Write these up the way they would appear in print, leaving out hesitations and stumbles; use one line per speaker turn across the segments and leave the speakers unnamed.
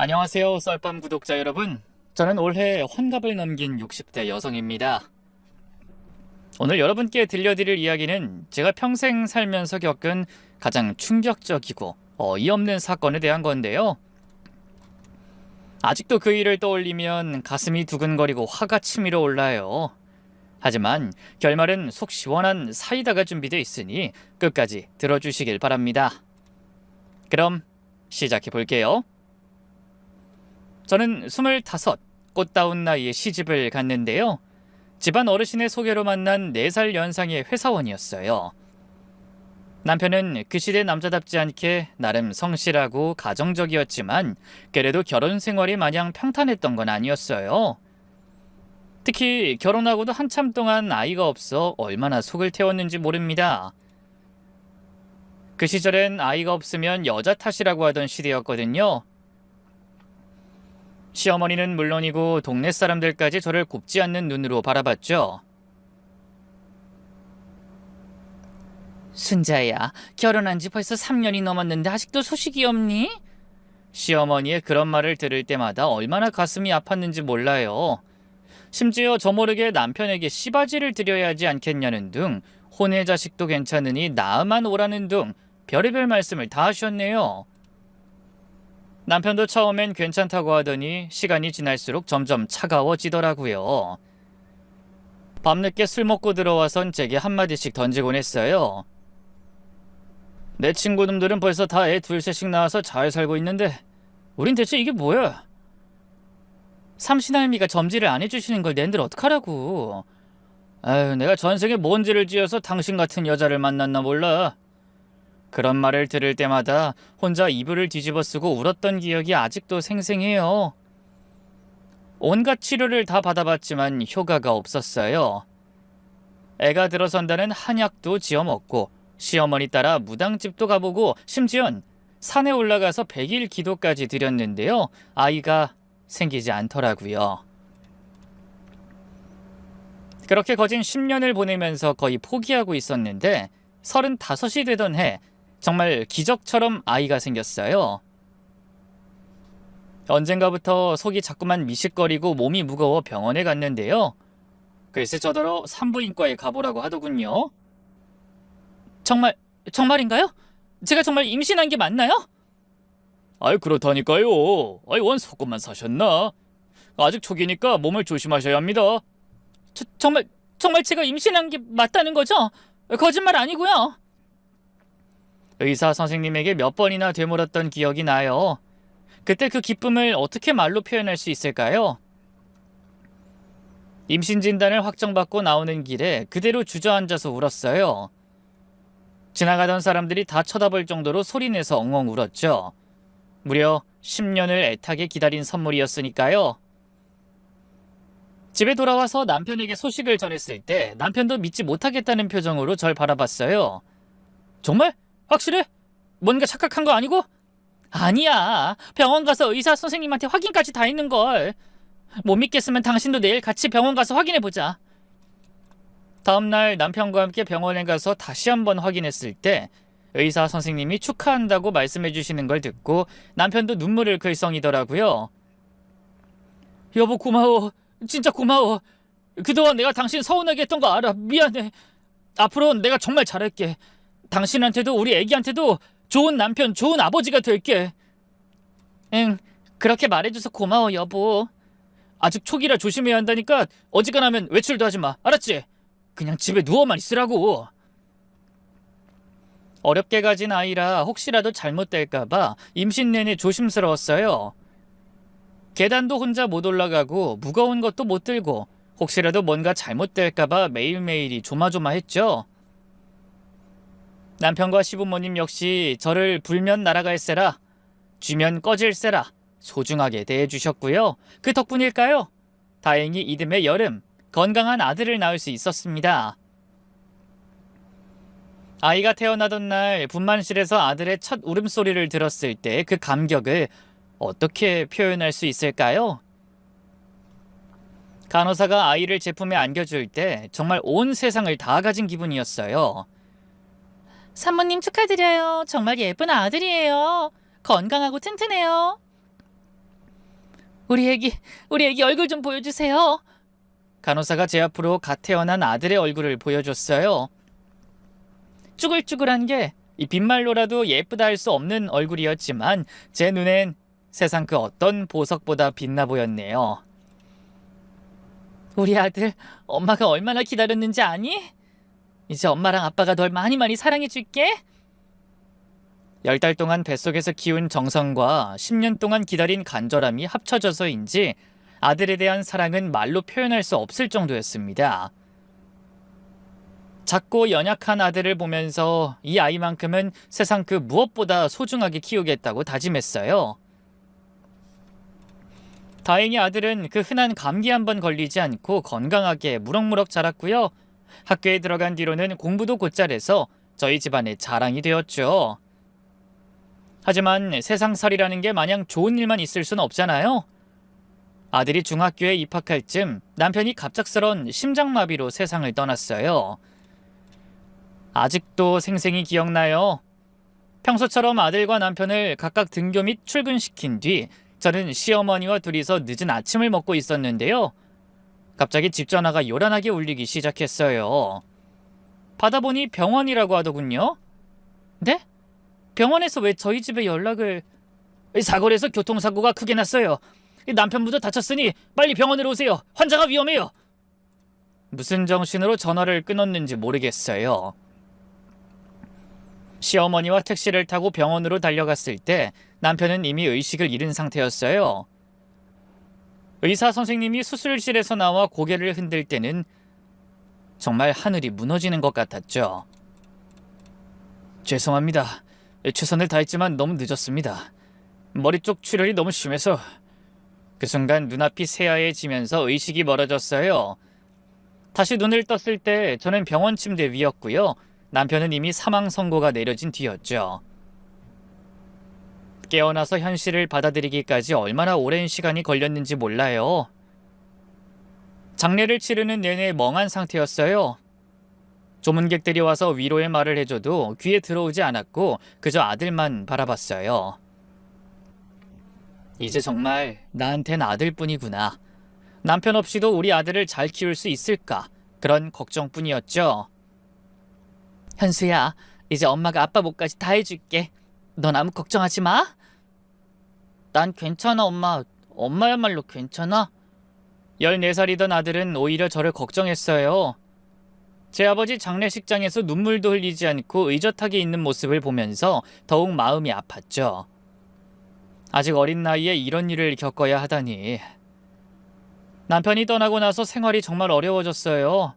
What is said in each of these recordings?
안녕하세요, 썰밤 구독자 여러분. 저는 올해 환갑을 넘긴 60대 여성입니다. 오늘 여러분께 들려드릴 이야기는 제가 평생 살면서 겪은 가장 충격적이고 어이없는 사건에 대한 건데요. 아직도 그 일을 떠올리면 가슴이 두근거리고 화가 치밀어 올라요. 하지만 결말은 속 시원한 사이다가 준비되어 있으니 끝까지 들어주시길 바랍니다. 그럼 시작해 볼게요. 저는 25, 꽃다운 나이에 시집을 갔는데요. 집안 어르신의 소개로 만난 4살 연상의 회사원이었어요. 남편은 그 시대 남자답지 않게 나름 성실하고 가정적이었지만 그래도 결혼 생활이 마냥 평탄했던 건 아니었어요. 특히 결혼하고도 한참 동안 아이가 없어 얼마나 속을 태웠는지 모릅니다. 그 시절엔 아이가 없으면 여자 탓이라고 하던 시대였거든요. 시어머니는 물론이고 동네 사람들까지 저를 곱지 않는 눈으로 바라봤죠. 순자야, 결혼한 지 벌써 3년이 넘었는데 아직도 소식이 없니? 시어머니의 그런 말을 들을 때마다 얼마나 가슴이 아팠는지 몰라요. 심지어 저 모르게 남편에게 씨바지를 드려야 하지 않겠냐는 등 혼외 자식도 괜찮으니 나으만 오라는 등 별의별 말씀을 다 하셨네요. 남편도 처음엔 괜찮다고 하더니 시간이 지날수록 점점 차가워지더라고요. 밤늦게 술 먹고 들어와선 제게 한마디씩 던지곤 했어요. 내 친구놈들은 벌써 다 애 둘셋씩 낳아서 잘 살고 있는데 우린 대체 이게 뭐야? 삼신할미가 점지를 안 해주시는 걸 낸들 어떡하라고. 아유, 내가 전생에 뭔 죄를 지어서 당신 같은 여자를 만났나 몰라. 그런 말을 들을 때마다 혼자 이불을 뒤집어 쓰고 울었던 기억이 아직도 생생해요. 온갖 치료를 다 받아봤지만 효과가 없었어요. 애가 들어선다는 한약도 지어 먹고 시어머니 따라 무당집도 가보고 심지어는 산에 올라가서 100일 기도까지 드렸는데요. 아이가 생기지 않더라고요. 그렇게 거진 10년을 보내면서 거의 포기하고 있었는데 35이 되던 해 정말 기적처럼 아이가 생겼어요. 언젠가부터 속이 자꾸만 미식거리고 몸이 무거워 병원에 갔는데요. 글쎄 저더러 산부인과에 가보라고 하더군요. 정말인가요? 제가 정말 임신한 게 맞나요? 아이, 그렇다니까요. 아이, 원 속고만 사셨나? 아직 초기니까 몸을 조심하셔야 합니다. 정말 제가 임신한 게 맞다는 거죠? 거짓말 아니고요. 의사 선생님에게 몇 번이나 되물었던 기억이 나요. 그때 그 기쁨을 어떻게 말로 표현할 수 있을까요? 임신 진단을 확정받고 나오는 길에 그대로 주저앉아서 울었어요. 지나가던 사람들이 다 쳐다볼 정도로 소리내서 엉엉 울었죠. 무려 10년을 애타게 기다린 선물이었으니까요. 집에 돌아와서 남편에게 소식을 전했을 때 남편도 믿지 못하겠다는 표정으로 절 바라봤어요. 정말? 확실해? 뭔가 착각한 거 아니고? 아니야. 병원 가서 의사 선생님한테 확인까지 다 했는걸. 못 믿겠으면 당신도 내일 같이 병원 가서 확인해보자. 다음날 남편과 함께 병원에 가서 다시 한번 확인했을 때 의사 선생님이 축하한다고 말씀해 주시는 걸 듣고 남편도 눈물을 글썽이더라고요. 여보, 고마워. 진짜 고마워. 그동안 내가 당신 서운하게 했던 거 알아. 미안해. 앞으로는 내가 정말 잘할게. 당신한테도 우리 애기한테도 좋은 남편, 좋은 아버지가 될게. 응, 그렇게 말해줘서 고마워, 여보. 아직 초기라 조심해야 한다니까 어지간하면 외출도 하지 마. 알았지? 그냥 집에 누워만 있으라고. 어렵게 가진 아이라 혹시라도 잘못될까봐 임신 내내 조심스러웠어요. 계단도 혼자 못 올라가고 무거운 것도 못 들고 혹시라도 뭔가 잘못될까봐 매일매일이 조마조마했죠. 남편과 시부모님 역시 저를 불면 날아갈세라, 쥐면 꺼질세라 소중하게 대해주셨고요. 그 덕분일까요? 다행히 이듬해 여름 건강한 아들을 낳을 수 있었습니다. 아이가 태어나던 날 분만실에서 아들의 첫 울음소리를 들었을 때 그 감격을 어떻게 표현할 수 있을까요? 간호사가 아이를 제품에 안겨줄 때 정말 온 세상을 다 가진 기분이었어요. 산모님 축하드려요. 정말 예쁜 아들이에요. 건강하고 튼튼해요. 우리 애기 얼굴 좀 보여주세요. 간호사가 제 앞으로 갓 태어난 아들의 얼굴을 보여줬어요. 쭈글쭈글한 게 이 빈말로라도 예쁘다 할 수 없는 얼굴이었지만 제 눈엔 세상 그 어떤 보석보다 빛나 보였네요. 우리 아들, 엄마가 얼마나 기다렸는지 아니? 이제 엄마랑 아빠가 널 많이 사랑해줄게. 10달 동안 뱃속에서 키운 정성과 10년 동안 기다린 간절함이 합쳐져서인지 아들에 대한 사랑은 말로 표현할 수 없을 정도였습니다. 작고 연약한 아들을 보면서 이 아이만큼은 세상 그 무엇보다 소중하게 키우겠다고 다짐했어요. 다행히 아들은 그 흔한 감기 한 번 걸리지 않고 건강하게 무럭무럭 자랐고요. 학교에 들어간 뒤로는 공부도 곧잘해서 저희 집안의 자랑이 되었죠. 하지만 세상살이라는 게 마냥 좋은 일만 있을 순 없잖아요. 아들이 중학교에 입학할 쯤 남편이 갑작스런 심장마비로 세상을 떠났어요. 아직도 생생히 기억나요. 평소처럼 아들과 남편을 각각 등교 및 출근시킨 뒤 저는 시어머니와 둘이서 늦은 아침을 먹고 있었는데요. 갑자기 집 전화가 요란하게 울리기 시작했어요. 받아보니 병원이라고 하더군요. 네? 병원에서 왜 저희 집에 연락을... 사거리에서 교통사고가 크게 났어요. 남편분도 다쳤으니 빨리 병원으로 오세요. 환자가 위험해요. 무슨 정신으로 전화를 끊었는지 모르겠어요. 시어머니와 택시를 타고 병원으로 달려갔을 때 남편은 이미 의식을 잃은 상태였어요. 의사 선생님이 수술실에서 나와 고개를 흔들 때는 정말 하늘이 무너지는 것 같았죠. 죄송합니다. 최선을 다했지만 너무 늦었습니다. 머리 쪽 출혈이 너무 심해서. 그 순간 눈앞이 새하얘지면서 의식이 멀어졌어요. 다시 눈을 떴을 때 저는 병원 침대 위였고요. 남편은 이미 사망 선고가 내려진 뒤였죠. 깨어나서 현실을 받아들이기까지 얼마나 오랜 시간이 걸렸는지 몰라요. 장례를 치르는 내내 멍한 상태였어요. 조문객들이 와서 위로의 말을 해줘도 귀에 들어오지 않았고 그저 아들만 바라봤어요. 이제 정말 나한텐 아들뿐이구나. 남편 없이도 우리 아들을 잘 키울 수 있을까? 그런 걱정뿐이었죠. 현수야, 이제 엄마가 아빠 몫까지 다 해줄게. 넌 아무 걱정하지 마. 난 괜찮아, 엄마. 엄마야말로 괜찮아. 14살이던 아들은 오히려 저를 걱정했어요. 제 아버지 장례식장에서 눈물도 흘리지 않고 의젓하게 있는 모습을 보면서 더욱 마음이 아팠죠. 아직 어린 나이에 이런 일을 겪어야 하다니. 남편이 떠나고 나서 생활이 정말 어려워졌어요.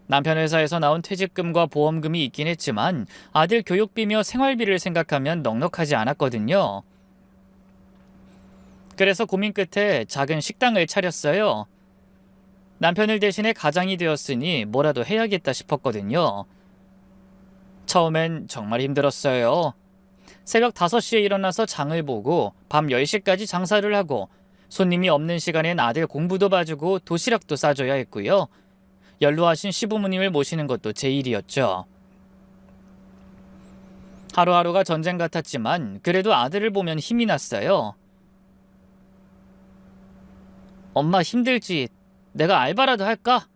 남편 회사에서 나온 퇴직금과 보험금이 있긴 했지만 아들 교육비며 생활비를 생각하면 넉넉하지 않았거든요. 그래서 고민 끝에 작은 식당을 차렸어요. 남편을 대신해 가장이 되었으니 뭐라도 해야겠다 싶었거든요. 처음엔 정말 힘들었어요. 새벽 5시에 일어나서 장을 보고 밤 10시까지 장사를 하고 손님이 없는 시간엔 아들 공부도 봐주고 도시락도 싸줘야 했고요. 연로하신 시부모님을 모시는 것도 제 일이었죠. 하루하루가 전쟁 같았지만 그래도 아들을 보면 힘이 났어요. 엄마 힘들지? 내가 알바라도 할까?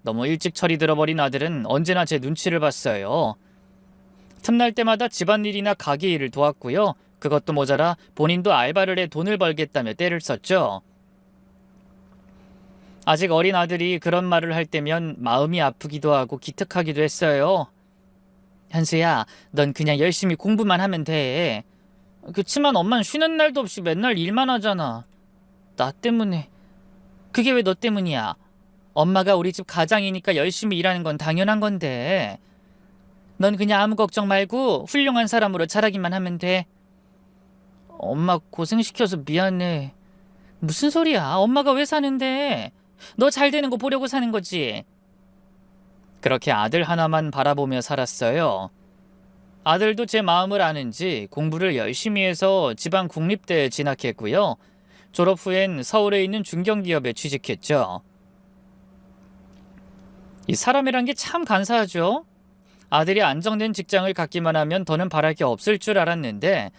너무 일찍 철이 들어버린 아들은 언제나 제 눈치를 봤어요. 틈날 때마다 집안일이나 가게 일을 도왔고요. 그것도 모자라 본인도 알바를 해 돈을 벌겠다며 떼를 썼죠. 아직 어린 아들이 그런 말을 할 때면 마음이 아프기도 하고 기특하기도 했어요. 현수야, 넌 그냥 열심히 공부만 하면 돼. 그치만 엄만 쉬는 날도 없이 맨날 일만 하잖아. 나 때문에. 그게 왜 너 때문이야? 엄마가 우리 집 가장이니까 열심히 일하는 건 당연한 건데. 넌 그냥 아무 걱정 말고 훌륭한 사람으로 자라기만 하면 돼. 엄마 고생시켜서 미안해. 무슨 소리야? 엄마가 왜 사는데? 너 잘 되는 거 보려고 사는 거지. 그렇게 아들 하나만 바라보며 살았어요. 아들도 제 마음을 아는지 공부를 열심히 해서 지방 국립대에 진학했고요. 졸업 후엔 서울에 있는 중견기업에 취직했죠. 이 사람이란 게 참 간사하죠. 아들이 안정된 직장을 갖기만 하면 더는 바랄 게 없을 줄 알았는데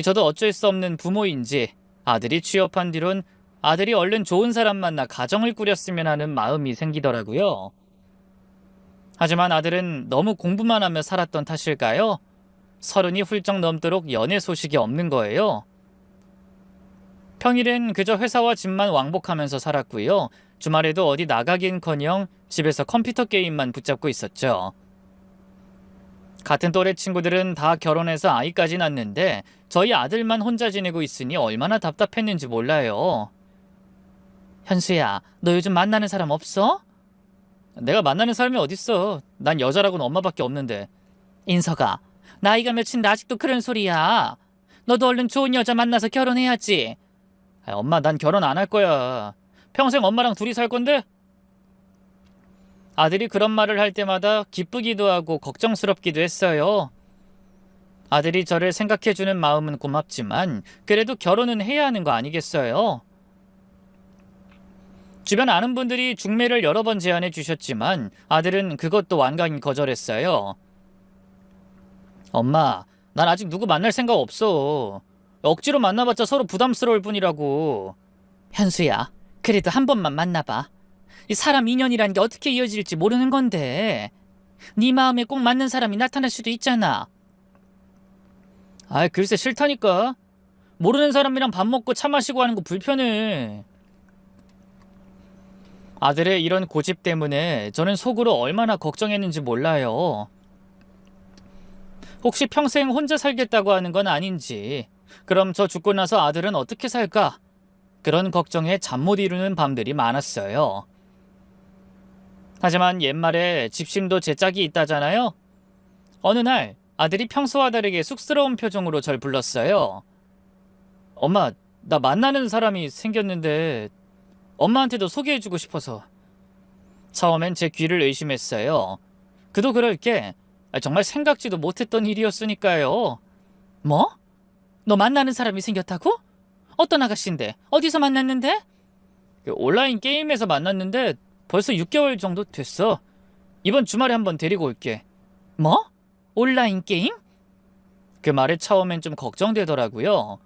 저도 어쩔 수 없는 부모인지 아들이 취업한 뒤론 아들이 얼른 좋은 사람 만나 가정을 꾸렸으면 하는 마음이 생기더라고요. 하지만 아들은 너무 공부만 하며 살았던 탓일까요? 30이 훌쩍 넘도록 연애 소식이 없는 거예요. 평일엔 그저 회사와 집만 왕복하면서 살았고요. 주말에도 어디 나가긴커녕 집에서 컴퓨터 게임만 붙잡고 있었죠. 같은 또래 친구들은 다 결혼해서 아이까지 낳는데 저희 아들만 혼자 지내고 있으니 얼마나 답답했는지 몰라요. 현수야, 너 요즘 만나는 사람 없어? 내가 만나는 사람이 어딨어. 난 여자라고는 엄마밖에 없는데. 인서가, 나이가 몇인데 아직도 그런 소리야. 너도 얼른 좋은 여자 만나서 결혼해야지. 엄마, 난 결혼 안 할 거야. 평생 엄마랑 둘이 살 건데? 아들이 그런 말을 할 때마다 기쁘기도 하고 걱정스럽기도 했어요. 아들이 저를 생각해주는 마음은 고맙지만 그래도 결혼은 해야 하는 거 아니겠어요? 주변 아는 분들이 중매를 여러 번 제안해 주셨지만 아들은 그것도 완강히 거절했어요. 엄마, 난 아직 누구 만날 생각 없어. 억지로 만나봤자 서로 부담스러울 뿐이라고. 현수야, 그래도 한 번만 만나봐. 이 사람 인연이란 게 어떻게 이어질지 모르는 건데. 네 마음에 꼭 맞는 사람이 나타날 수도 있잖아. 글쎄 싫다니까. 모르는 사람이랑 밥 먹고 차 마시고 하는 거 불편해. 아들의 이런 고집 때문에 저는 속으로 얼마나 걱정했는지 몰라요. 혹시 평생 혼자 살겠다고 하는 건 아닌지, 그럼 저 죽고 나서 아들은 어떻게 살까? 그런 걱정에 잠 못 이루는 밤들이 많았어요. 하지만 옛말에 집심도 제 짝이 있다잖아요. 어느 날 아들이 평소와 다르게 쑥스러운 표정으로 절 불렀어요. 엄마, 나 만나는 사람이 생겼는데 엄마한테도 소개해주고 싶어서. 처음엔 제 귀를 의심했어요. 그도 그럴 게 정말 생각지도 못했던 일이었으니까요. 뭐? 너 만나는 사람이 생겼다고? 어떤 아가씨인데? 어디서 만났는데? 온라인 게임에서 만났는데 벌써 6개월 정도 됐어. 이번 주말에 한번 데리고 올게. 뭐? 온라인 게임? 그 말에 처음엔 좀 걱정되더라고요.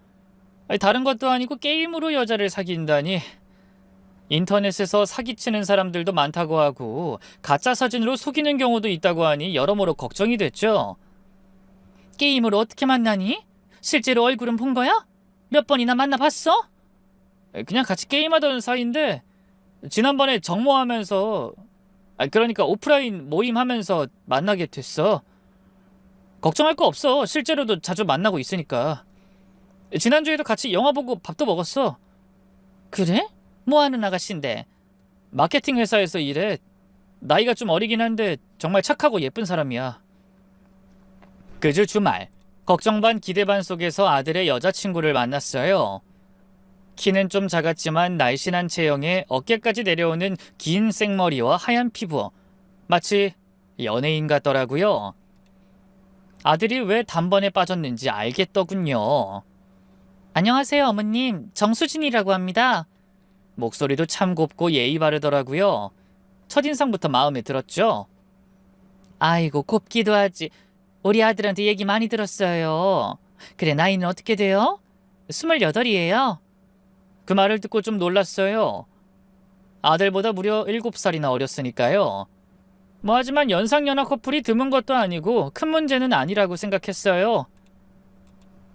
다른 것도 아니고 게임으로 여자를 사귄다니. 인터넷에서 사기치는 사람들도 많다고 하고 가짜 사진으로 속이는 경우도 있다고 하니 여러모로 걱정이 됐죠. 게임으로 어떻게 만나니? 실제로 얼굴은 본 거야? 몇 번이나 만나봤어? 그냥 같이 게임하던 사이인데 지난번에 정모하면서, 그러니까 오프라인 모임하면서 만나게 됐어. 걱정할 거 없어. 실제로도 자주 만나고 있으니까. 지난주에도 같이 영화 보고 밥도 먹었어. 그래? 뭐 하는 아가씨인데? 마케팅 회사에서 일해. 나이가 좀 어리긴 한데 정말 착하고 예쁜 사람이야. 그 주 주말, 걱정 반 기대 반 속에서 아들의 여자친구를 만났어요. 키는 좀 작았지만 날씬한 체형에 어깨까지 내려오는 긴 생머리와 하얀 피부. 마치 연예인 같더라고요. 아들이 왜 단번에 빠졌는지 알겠더군요. 안녕하세요, 어머님. 정수진이라고 합니다. 목소리도 참 곱고 예의 바르더라고요. 첫인상부터 마음에 들었죠. 아이고, 곱기도 하지. 우리 아들한테 얘기 많이 들었어요. 그래, 나이는 어떻게 돼요? 28이에요. 그 말을 듣고 좀 놀랐어요. 아들보다 무려 7살이나 어렸으니까요. 하지만 연상연하 커플이 드문 것도 아니고 큰 문제는 아니라고 생각했어요.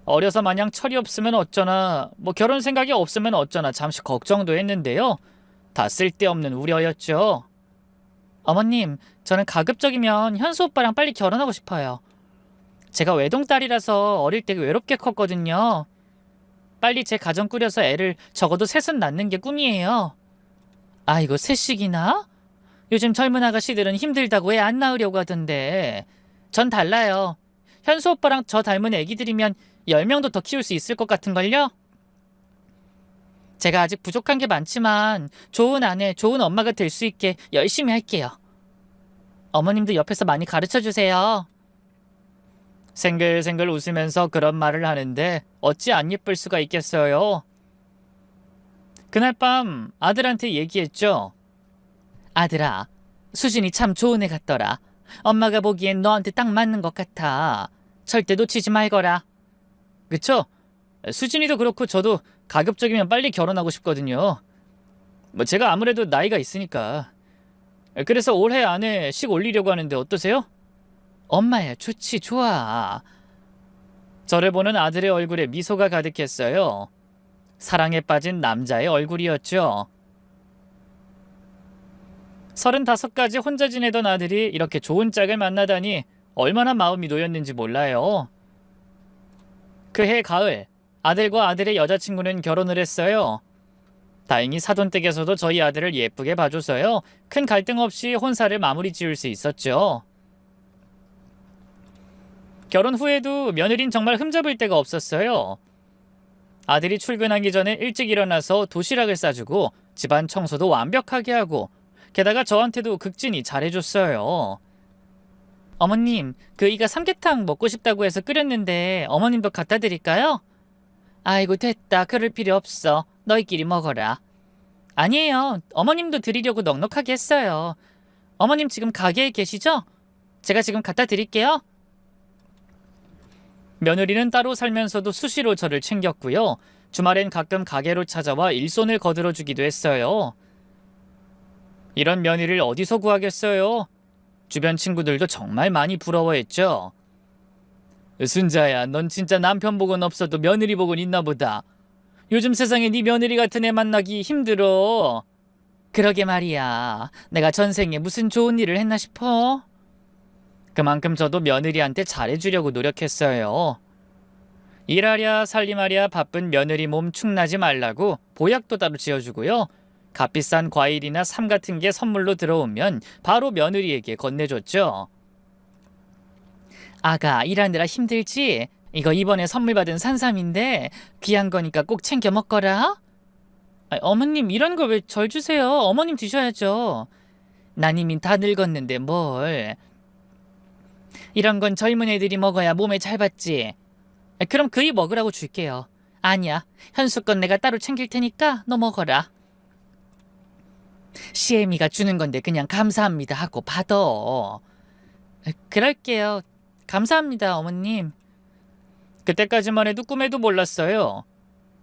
어려서 마냥 철이 없으면 어쩌나, 결혼 생각이 없으면 어쩌나 잠시 걱정도 했는데요. 다 쓸데없는 우려였죠. 어머님, 저는 가급적이면 현수 오빠랑 빨리 결혼하고 싶어요. 제가 외동딸이라서 어릴 때 외롭게 컸거든요. 빨리 제 가정 꾸려서 애를 적어도 셋은 낳는 게 꿈이에요. 아이고, 셋씩이나? 요즘 젊은 아가씨들은 힘들다고 애 안 낳으려고 하던데. 전 달라요. 현수 오빠랑 저 닮은 애기들이면 10명도 더 키울 수 있을 것 같은걸요? 제가 아직 부족한 게 많지만 좋은 아내, 좋은 엄마가 될 수 있게 열심히 할게요. 어머님도 옆에서 많이 가르쳐주세요. 생글생글 웃으면서 그런 말을 하는데 어찌 안 예쁠 수가 있겠어요. 그날 밤 아들한테 얘기했죠. 아들아, 수진이 참 좋은 애 같더라. 엄마가 보기엔 너한테 딱 맞는 것 같아. 절대 놓치지 말거라. 그쵸? 수진이도 그렇고 저도 가급적이면 빨리 결혼하고 싶거든요. 뭐 제가 아무래도 나이가 있으니까. 그래서 올해 안에 식 올리려고 하는데 어떠세요? 엄마야, 좋지, 좋아. 저를 보는 아들의 얼굴에 미소가 가득했어요. 사랑에 빠진 남자의 얼굴이었죠. 35까지 혼자 지내던 아들이 이렇게 좋은 짝을 만나다니 얼마나 마음이 놓였는지 몰라요. 그해 가을, 아들과 아들의 여자친구는 결혼을 했어요. 다행히 사돈댁에서도 저희 아들을 예쁘게 봐줘서요. 큰 갈등 없이 혼사를 마무리 지을 수 있었죠. 결혼 후에도 며느린 정말 흠잡을 데가 없었어요. 아들이 출근하기 전에 일찍 일어나서 도시락을 싸주고 집안 청소도 완벽하게 하고 게다가 저한테도 극진히 잘해줬어요. 어머님, 이가 삼계탕 먹고 싶다고 해서 끓였는데 어머님도 갖다 드릴까요? 아이고 됐다. 그럴 필요 없어. 너희끼리 먹어라. 아니에요. 어머님도 드리려고 넉넉하게 했어요. 어머님 지금 가게에 계시죠? 제가 지금 갖다 드릴게요. 며느리는 따로 살면서도 수시로 저를 챙겼고요. 주말엔 가끔 가게로 찾아와 일손을 거들어주기도 했어요. 이런 며느리를 어디서 구하겠어요? 주변 친구들도 정말 많이 부러워했죠. 순자야, 넌 진짜 남편 복은 없어도 며느리 복은 있나 보다. 요즘 세상에 네 며느리 같은 애 만나기 힘들어. 그러게 말이야. 내가 전생에 무슨 좋은 일을 했나 싶어. 그만큼 저도 며느리한테 잘해주려고 노력했어요. 일하랴 살림하랴 바쁜 며느리 몸 축나지 말라고 보약도 따로 지어주고요. 값비싼 과일이나 삶 같은 게 선물로 들어오면 바로 며느리에게 건네줬죠. 아가, 일하느라 힘들지? 이거 이번에 선물 받은 산삼인데 귀한 거니까 꼭 챙겨 먹거라. 어머님, 이런 걸 왜 절 주세요? 어머님 드셔야죠. 난 이미 다 늙었는데 뭘. 이런 건 젊은 애들이 먹어야 몸에 잘 받지. 그럼 그이 먹으라고 줄게요. 아니야, 현수건 내가 따로 챙길 테니까 너 먹어라. 시애미가 주는 건데 그냥 감사합니다 하고 받아. 그럴게요. 감사합니다, 어머님. 그때까지만 해도 꿈에도 몰랐어요.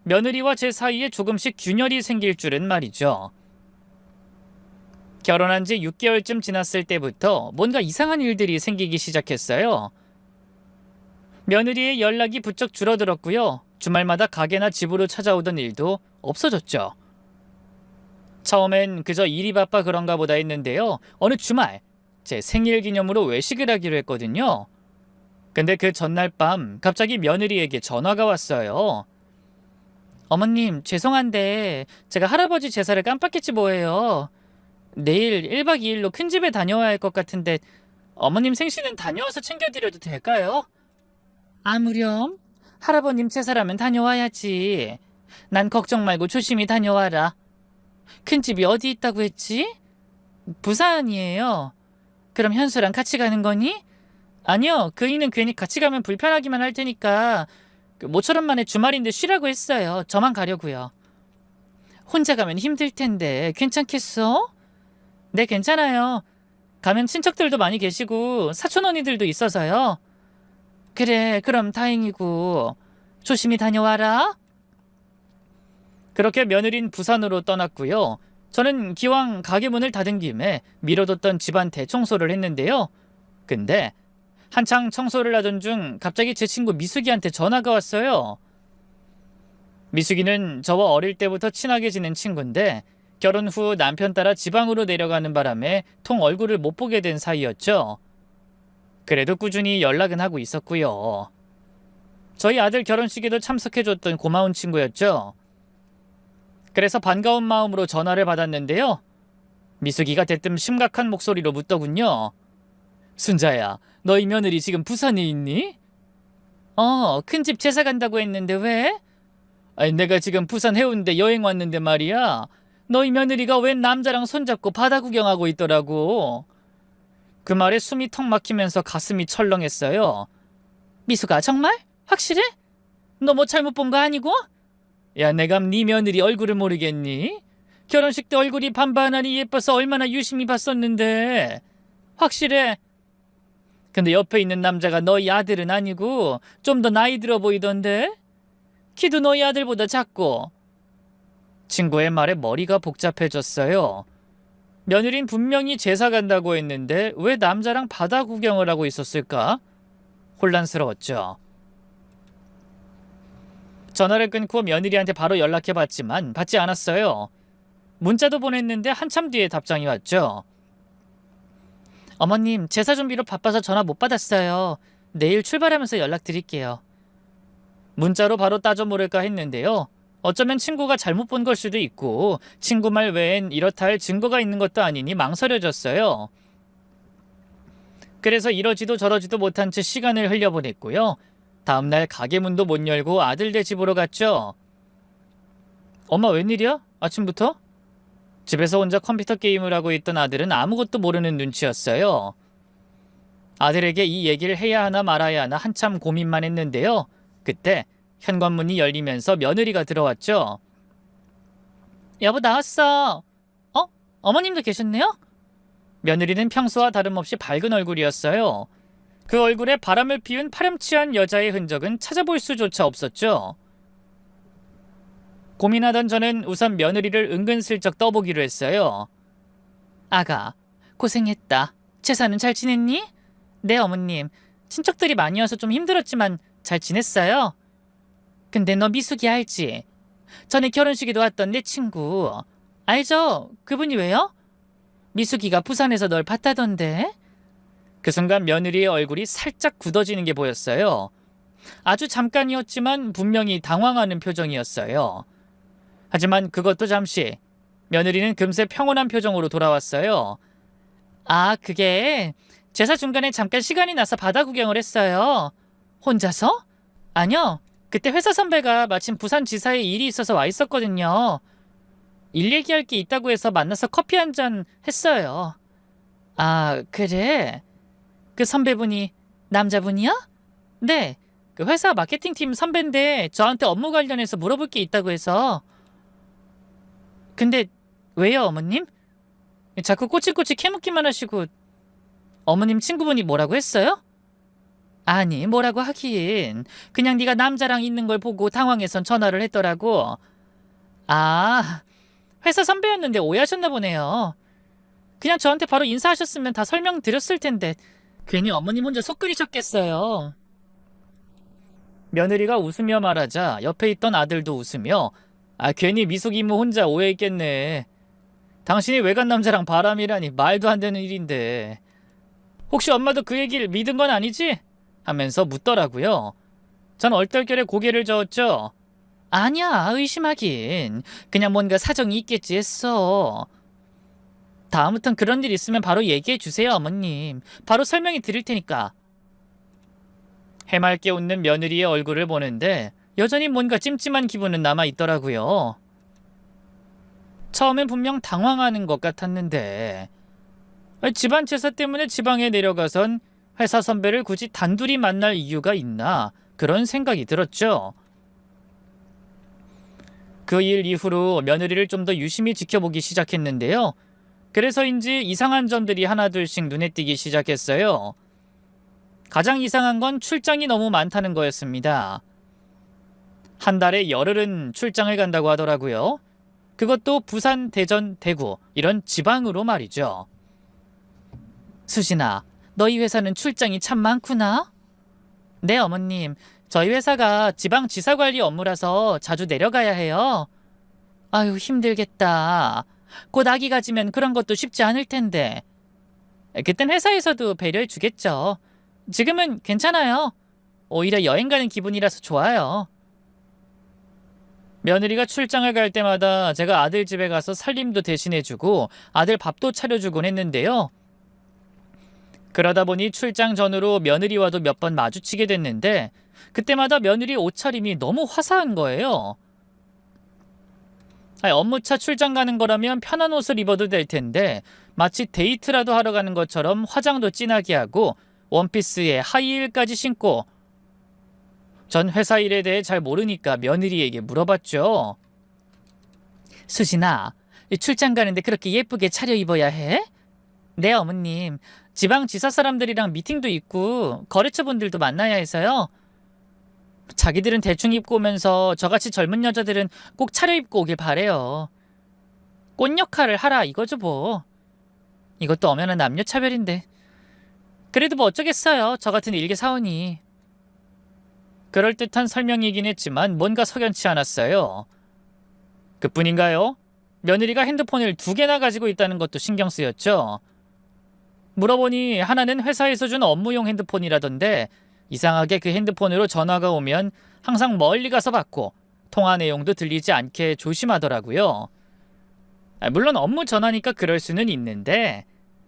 며느리와 제 사이에 조금씩 균열이 생길 줄은 말이죠. 결혼한 지 6개월쯤 지났을 때부터 뭔가 이상한 일들이 생기기 시작했어요. 며느리의 연락이 부쩍 줄어들었고요. 주말마다 가게나 집으로 찾아오던 일도 없어졌죠. 처음엔 그저 일이 바빠 그런가 보다 했는데요. 어느 주말 제 생일 기념으로 외식을 하기로 했거든요. 근데 그 전날 밤 갑자기 며느리에게 전화가 왔어요. 어머님, 죄송한데 제가 할아버지 제사를 깜빡했지 뭐예요. 내일 1박 2일로 큰 집에 다녀와야 할 것 같은데 어머님 생신은 다녀와서 챙겨드려도 될까요? 아무렴. 할아버님 제사라면 다녀와야지. 난 걱정 말고 조심히 다녀와라. 큰 집이 어디 있다고 했지? 부산이에요. 그럼 현수랑 같이 가는 거니? 아니요, 그이는 괜히 같이 가면 불편하기만 할 테니까 모처럼 만에 주말인데 쉬라고 했어요. 저만 가려고요. 혼자 가면 힘들 텐데 괜찮겠어? 네, 괜찮아요. 가면 친척들도 많이 계시고 사촌 언니들도 있어서요. 그래, 그럼 다행이고. 조심히 다녀와라. 그렇게 며느린 부산으로 떠났고요. 저는 기왕 가게 문을 닫은 김에 미뤄뒀던 집안 대청소를 했는데요. 근데 한창 청소를 하던 중 갑자기 제 친구 미숙이한테 전화가 왔어요. 미숙이는 저와 어릴 때부터 친하게 지낸 친구인데 결혼 후 남편 따라 지방으로 내려가는 바람에 통 얼굴을 못 보게 된 사이였죠. 그래도 꾸준히 연락은 하고 있었고요. 저희 아들 결혼식에도 참석해줬던 고마운 친구였죠. 그래서 반가운 마음으로 전화를 받았는데요. 미숙이가 대뜸 심각한 목소리로 묻더군요. 순자야, 너희 며느리 지금 부산에 있니? 큰 집 제사 간다고 했는데 왜? 아니, 내가 지금 부산 해운대 여행 왔는데 말이야. 너희 며느리가 웬 남자랑 손잡고 바다 구경하고 있더라고. 그 말에 숨이 턱 막히면서 가슴이 철렁했어요. 미숙아, 정말? 확실해? 너 뭐 잘못 본 거 아니고? 야, 내가 네 며느리 얼굴을 모르겠니? 결혼식 때 얼굴이 반반하니 예뻐서 얼마나 유심히 봤었는데. 확실해? 근데 옆에 있는 남자가 너희 아들은 아니고 좀 더 나이 들어 보이던데? 키도 너희 아들보다 작고. 친구의 말에 머리가 복잡해졌어요. 며느린 분명히 제사 간다고 했는데 왜 남자랑 바다 구경을 하고 있었을까? 혼란스러웠죠. 전화를 끊고 며느리한테 바로 연락해봤지만 받지 않았어요. 문자도 보냈는데 한참 뒤에 답장이 왔죠. 어머님, 제사 준비로 바빠서 전화 못 받았어요. 내일 출발하면서 연락드릴게요. 문자로 바로 따져 물을까 했는데요. 어쩌면 친구가 잘못 본 걸 수도 있고 친구 말 외엔 이렇다 할 증거가 있는 것도 아니니 망설여졌어요. 그래서 이러지도 저러지도 못한 채 시간을 흘려보냈고요. 다음날 가게 문도 못 열고 아들네 집으로 갔죠. 엄마 웬일이야? 아침부터? 집에서 혼자 컴퓨터 게임을 하고 있던 아들은 아무것도 모르는 눈치였어요. 아들에게 이 얘기를 해야 하나 말아야 하나 한참 고민만 했는데요. 그때 현관문이 열리면서 며느리가 들어왔죠. 여보 나왔어. 어머님도 계셨네요? 며느리는 평소와 다름없이 밝은 얼굴이었어요. 그 얼굴에 바람을 피운 파렴치한 여자의 흔적은 찾아볼 수조차 없었죠. 고민하던 저는 우선 며느리를 은근슬쩍 떠보기로 했어요. 아가, 고생했다. 제사는 잘 지냈니? 네, 어머님. 친척들이 많이 와서 좀 힘들었지만 잘 지냈어요? 근데 너 미숙이 알지? 전에 결혼식에도 왔던 내 친구. 알죠? 그분이 왜요? 미숙이가 부산에서 널 봤다던데? 그 순간 며느리의 얼굴이 살짝 굳어지는 게 보였어요. 아주 잠깐이었지만 분명히 당황하는 표정이었어요. 하지만 그것도 잠시. 며느리는 금세 평온한 표정으로 돌아왔어요. 아, 그게 제사 중간에 잠깐 시간이 나서 바다 구경을 했어요. 혼자서? 아니요. 그때 회사 선배가 마침 부산지사에 일이 있어서 와 있었거든요. 일 얘기할 게 있다고 해서 만나서 커피 한 잔 했어요. 아, 그래? 그 선배분이 남자분이야? 네. 그 회사 마케팅팀 선배인데 저한테 업무 관련해서 물어볼 게 있다고 해서. 근데 왜요, 어머님? 자꾸 꼬치꼬치 캐묻기만 하시고. 어머님 친구분이 뭐라고 했어요? 아니, 뭐라고 하긴. 그냥 네가 남자랑 있는 걸 보고 당황해서 전화를 했더라고. 아, 회사 선배였는데 오해하셨나 보네요. 그냥 저한테 바로 인사하셨으면 다 설명드렸을 텐데 괜히 어머님 혼자 속 끓이셨겠어요. 며느리가 웃으며 말하자 옆에 있던 아들도 웃으며 괜히 미숙 이모 혼자 오해했겠네. 당신이 외간 남자랑 바람이라니 말도 안 되는 일인데. 혹시 엄마도 그 얘기를 믿은 건 아니지? 하면서 묻더라고요. 전 얼떨결에 고개를 저었죠. 아니야, 의심하긴. 그냥 뭔가 사정이 있겠지 했어. 다음부턴 그런 일 있으면 바로 얘기해 주세요, 어머님. 바로 설명해 드릴 테니까. 해맑게 웃는 며느리의 얼굴을 보는데 여전히 뭔가 찜찜한 기분은 남아있더라고요. 처음엔 분명 당황하는 것 같았는데 집안 제사 때문에 지방에 내려가선 회사 선배를 굳이 단둘이 만날 이유가 있나 그런 생각이 들었죠. 그 일 이후로 며느리를 좀 더 유심히 지켜보기 시작했는데요. 그래서인지 이상한 점들이 하나둘씩 눈에 띄기 시작했어요. 가장 이상한 건 출장이 너무 많다는 거였습니다. 한 달에 열흘은 출장을 간다고 하더라고요. 그것도 부산, 대전, 대구 이런 지방으로 말이죠. 수진아, 너희 회사는 출장이 참 많구나? 네, 어머님. 저희 회사가 지방지사관리 업무라서 자주 내려가야 해요. 아유, 힘들겠다. 곧 아기 가지면 그런 것도 쉽지 않을 텐데. 그땐 회사에서도 배려해 주겠죠. 지금은 괜찮아요. 오히려 여행 가는 기분이라서 좋아요. 며느리가 출장을 갈 때마다 제가 아들 집에 가서 살림도 대신해주고 아들 밥도 차려주곤 했는데요. 그러다 보니 출장 전후로 며느리와도 몇 번 마주치게 됐는데 그때마다 며느리 옷차림이 너무 화사한 거예요. 업무차 출장 가는 거라면 편한 옷을 입어도 될 텐데 마치 데이트라도 하러 가는 것처럼 화장도 진하게 하고 원피스에 하이힐까지 신고. 전 회사 일에 대해 잘 모르니까 며느리에게 물어봤죠. 수진아, 출장 가는데 그렇게 예쁘게 차려입어야 해? 네, 어머님. 지방지사 사람들이랑 미팅도 있고 거래처분들도 만나야 해서요. 자기들은 대충 입고 오면서 저같이 젊은 여자들은 꼭 차려입고 오길 바래요. 꽃 역할을 하라 이거죠 뭐. 이것도 엄연한 남녀 차별인데. 그래도 뭐 어쩌겠어요. 저 같은 일개 사원이. 그럴듯한 설명이긴 했지만 뭔가 석연치 않았어요. 그뿐인가요? 며느리가 핸드폰을 2개나 가지고 있다는 것도 신경 쓰였죠. 물어보니 하나는 회사에서 준 업무용 핸드폰이라던데 이상하게 그 핸드폰으로 전화가 오면 항상 멀리 가서 받고 통화 내용도 들리지 않게 조심하더라고요. 물론 업무 전화니까 그럴 수는 있는데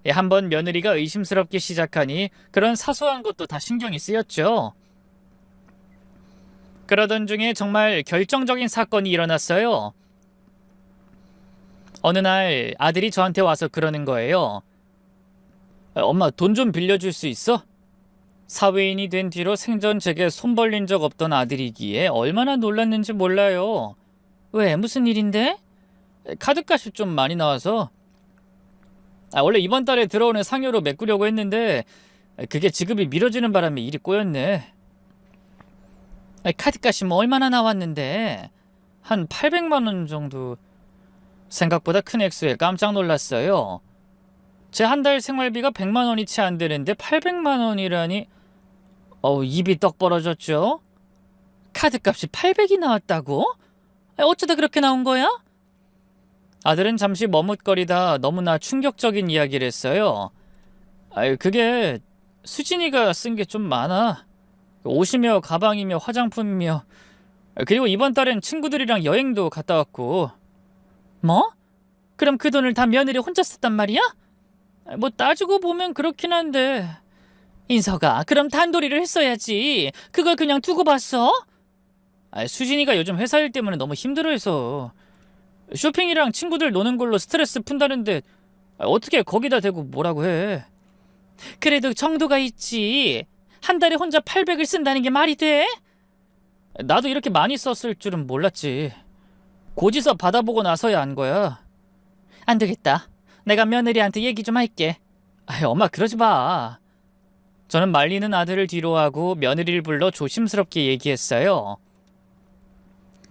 한번 며느리가 의심스럽게 시작하니 그런 사소한 것도 다 신경이 쓰였죠. 그러던 중에 정말 결정적인 사건이 일어났어요. 어느 날 아들이 저한테 와서 그러는 거예요. 엄마, 돈 좀 빌려줄 수 있어? 사회인이 된 뒤로 생전 제게 손 벌린 적 없던 아들이기에 얼마나 놀랐는지 몰라요. 왜? 무슨 일인데? 카드값이 좀 많이 나와서. 원래 이번 달에 들어오는 상여로 메꾸려고 했는데 그게 지급이 미뤄지는 바람에 일이 꼬였네. 카드값이 뭐 얼마나 나왔는데? 한 800만 원 정도. 생각보다 큰 액수에 깜짝 놀랐어요. 제 한 달 생활비가 100만 원이 채 안 되는데 800만 원이라니. 입이 떡 벌어졌죠. 카드값이 800이 나왔다고? 어쩌다 그렇게 나온 거야? 아들은 잠시 머뭇거리다 너무나 충격적인 이야기를 했어요. 그게 수진이가 쓴 게 좀 많아. 옷이며 가방이며 화장품이며, 그리고 이번 달엔 친구들이랑 여행도 갔다 왔고. 뭐? 그럼 그 돈을 다 며느리 혼자 썼단 말이야? 뭐 따지고 보면 그렇긴 한데. 인서가 그럼 단도리를 했어야지. 그걸 그냥 두고 봤어? 수진이가 요즘 회사 일 때문에 너무 힘들어해서 쇼핑이랑 친구들 노는 걸로 스트레스 푼다는데 어떻게 거기다 대고 뭐라고 해. 그래도 정도가 있지. 한 달에 혼자 800을 쓴다는 게 말이 돼? 나도 이렇게 많이 썼을 줄은 몰랐지. 고지서 받아보고 나서야 안 거야. 안 되겠다. 내가 며느리한테 얘기 좀 할게. 엄마 그러지 마. 저는 말리는 아들을 뒤로하고 며느리를 불러 조심스럽게 얘기했어요.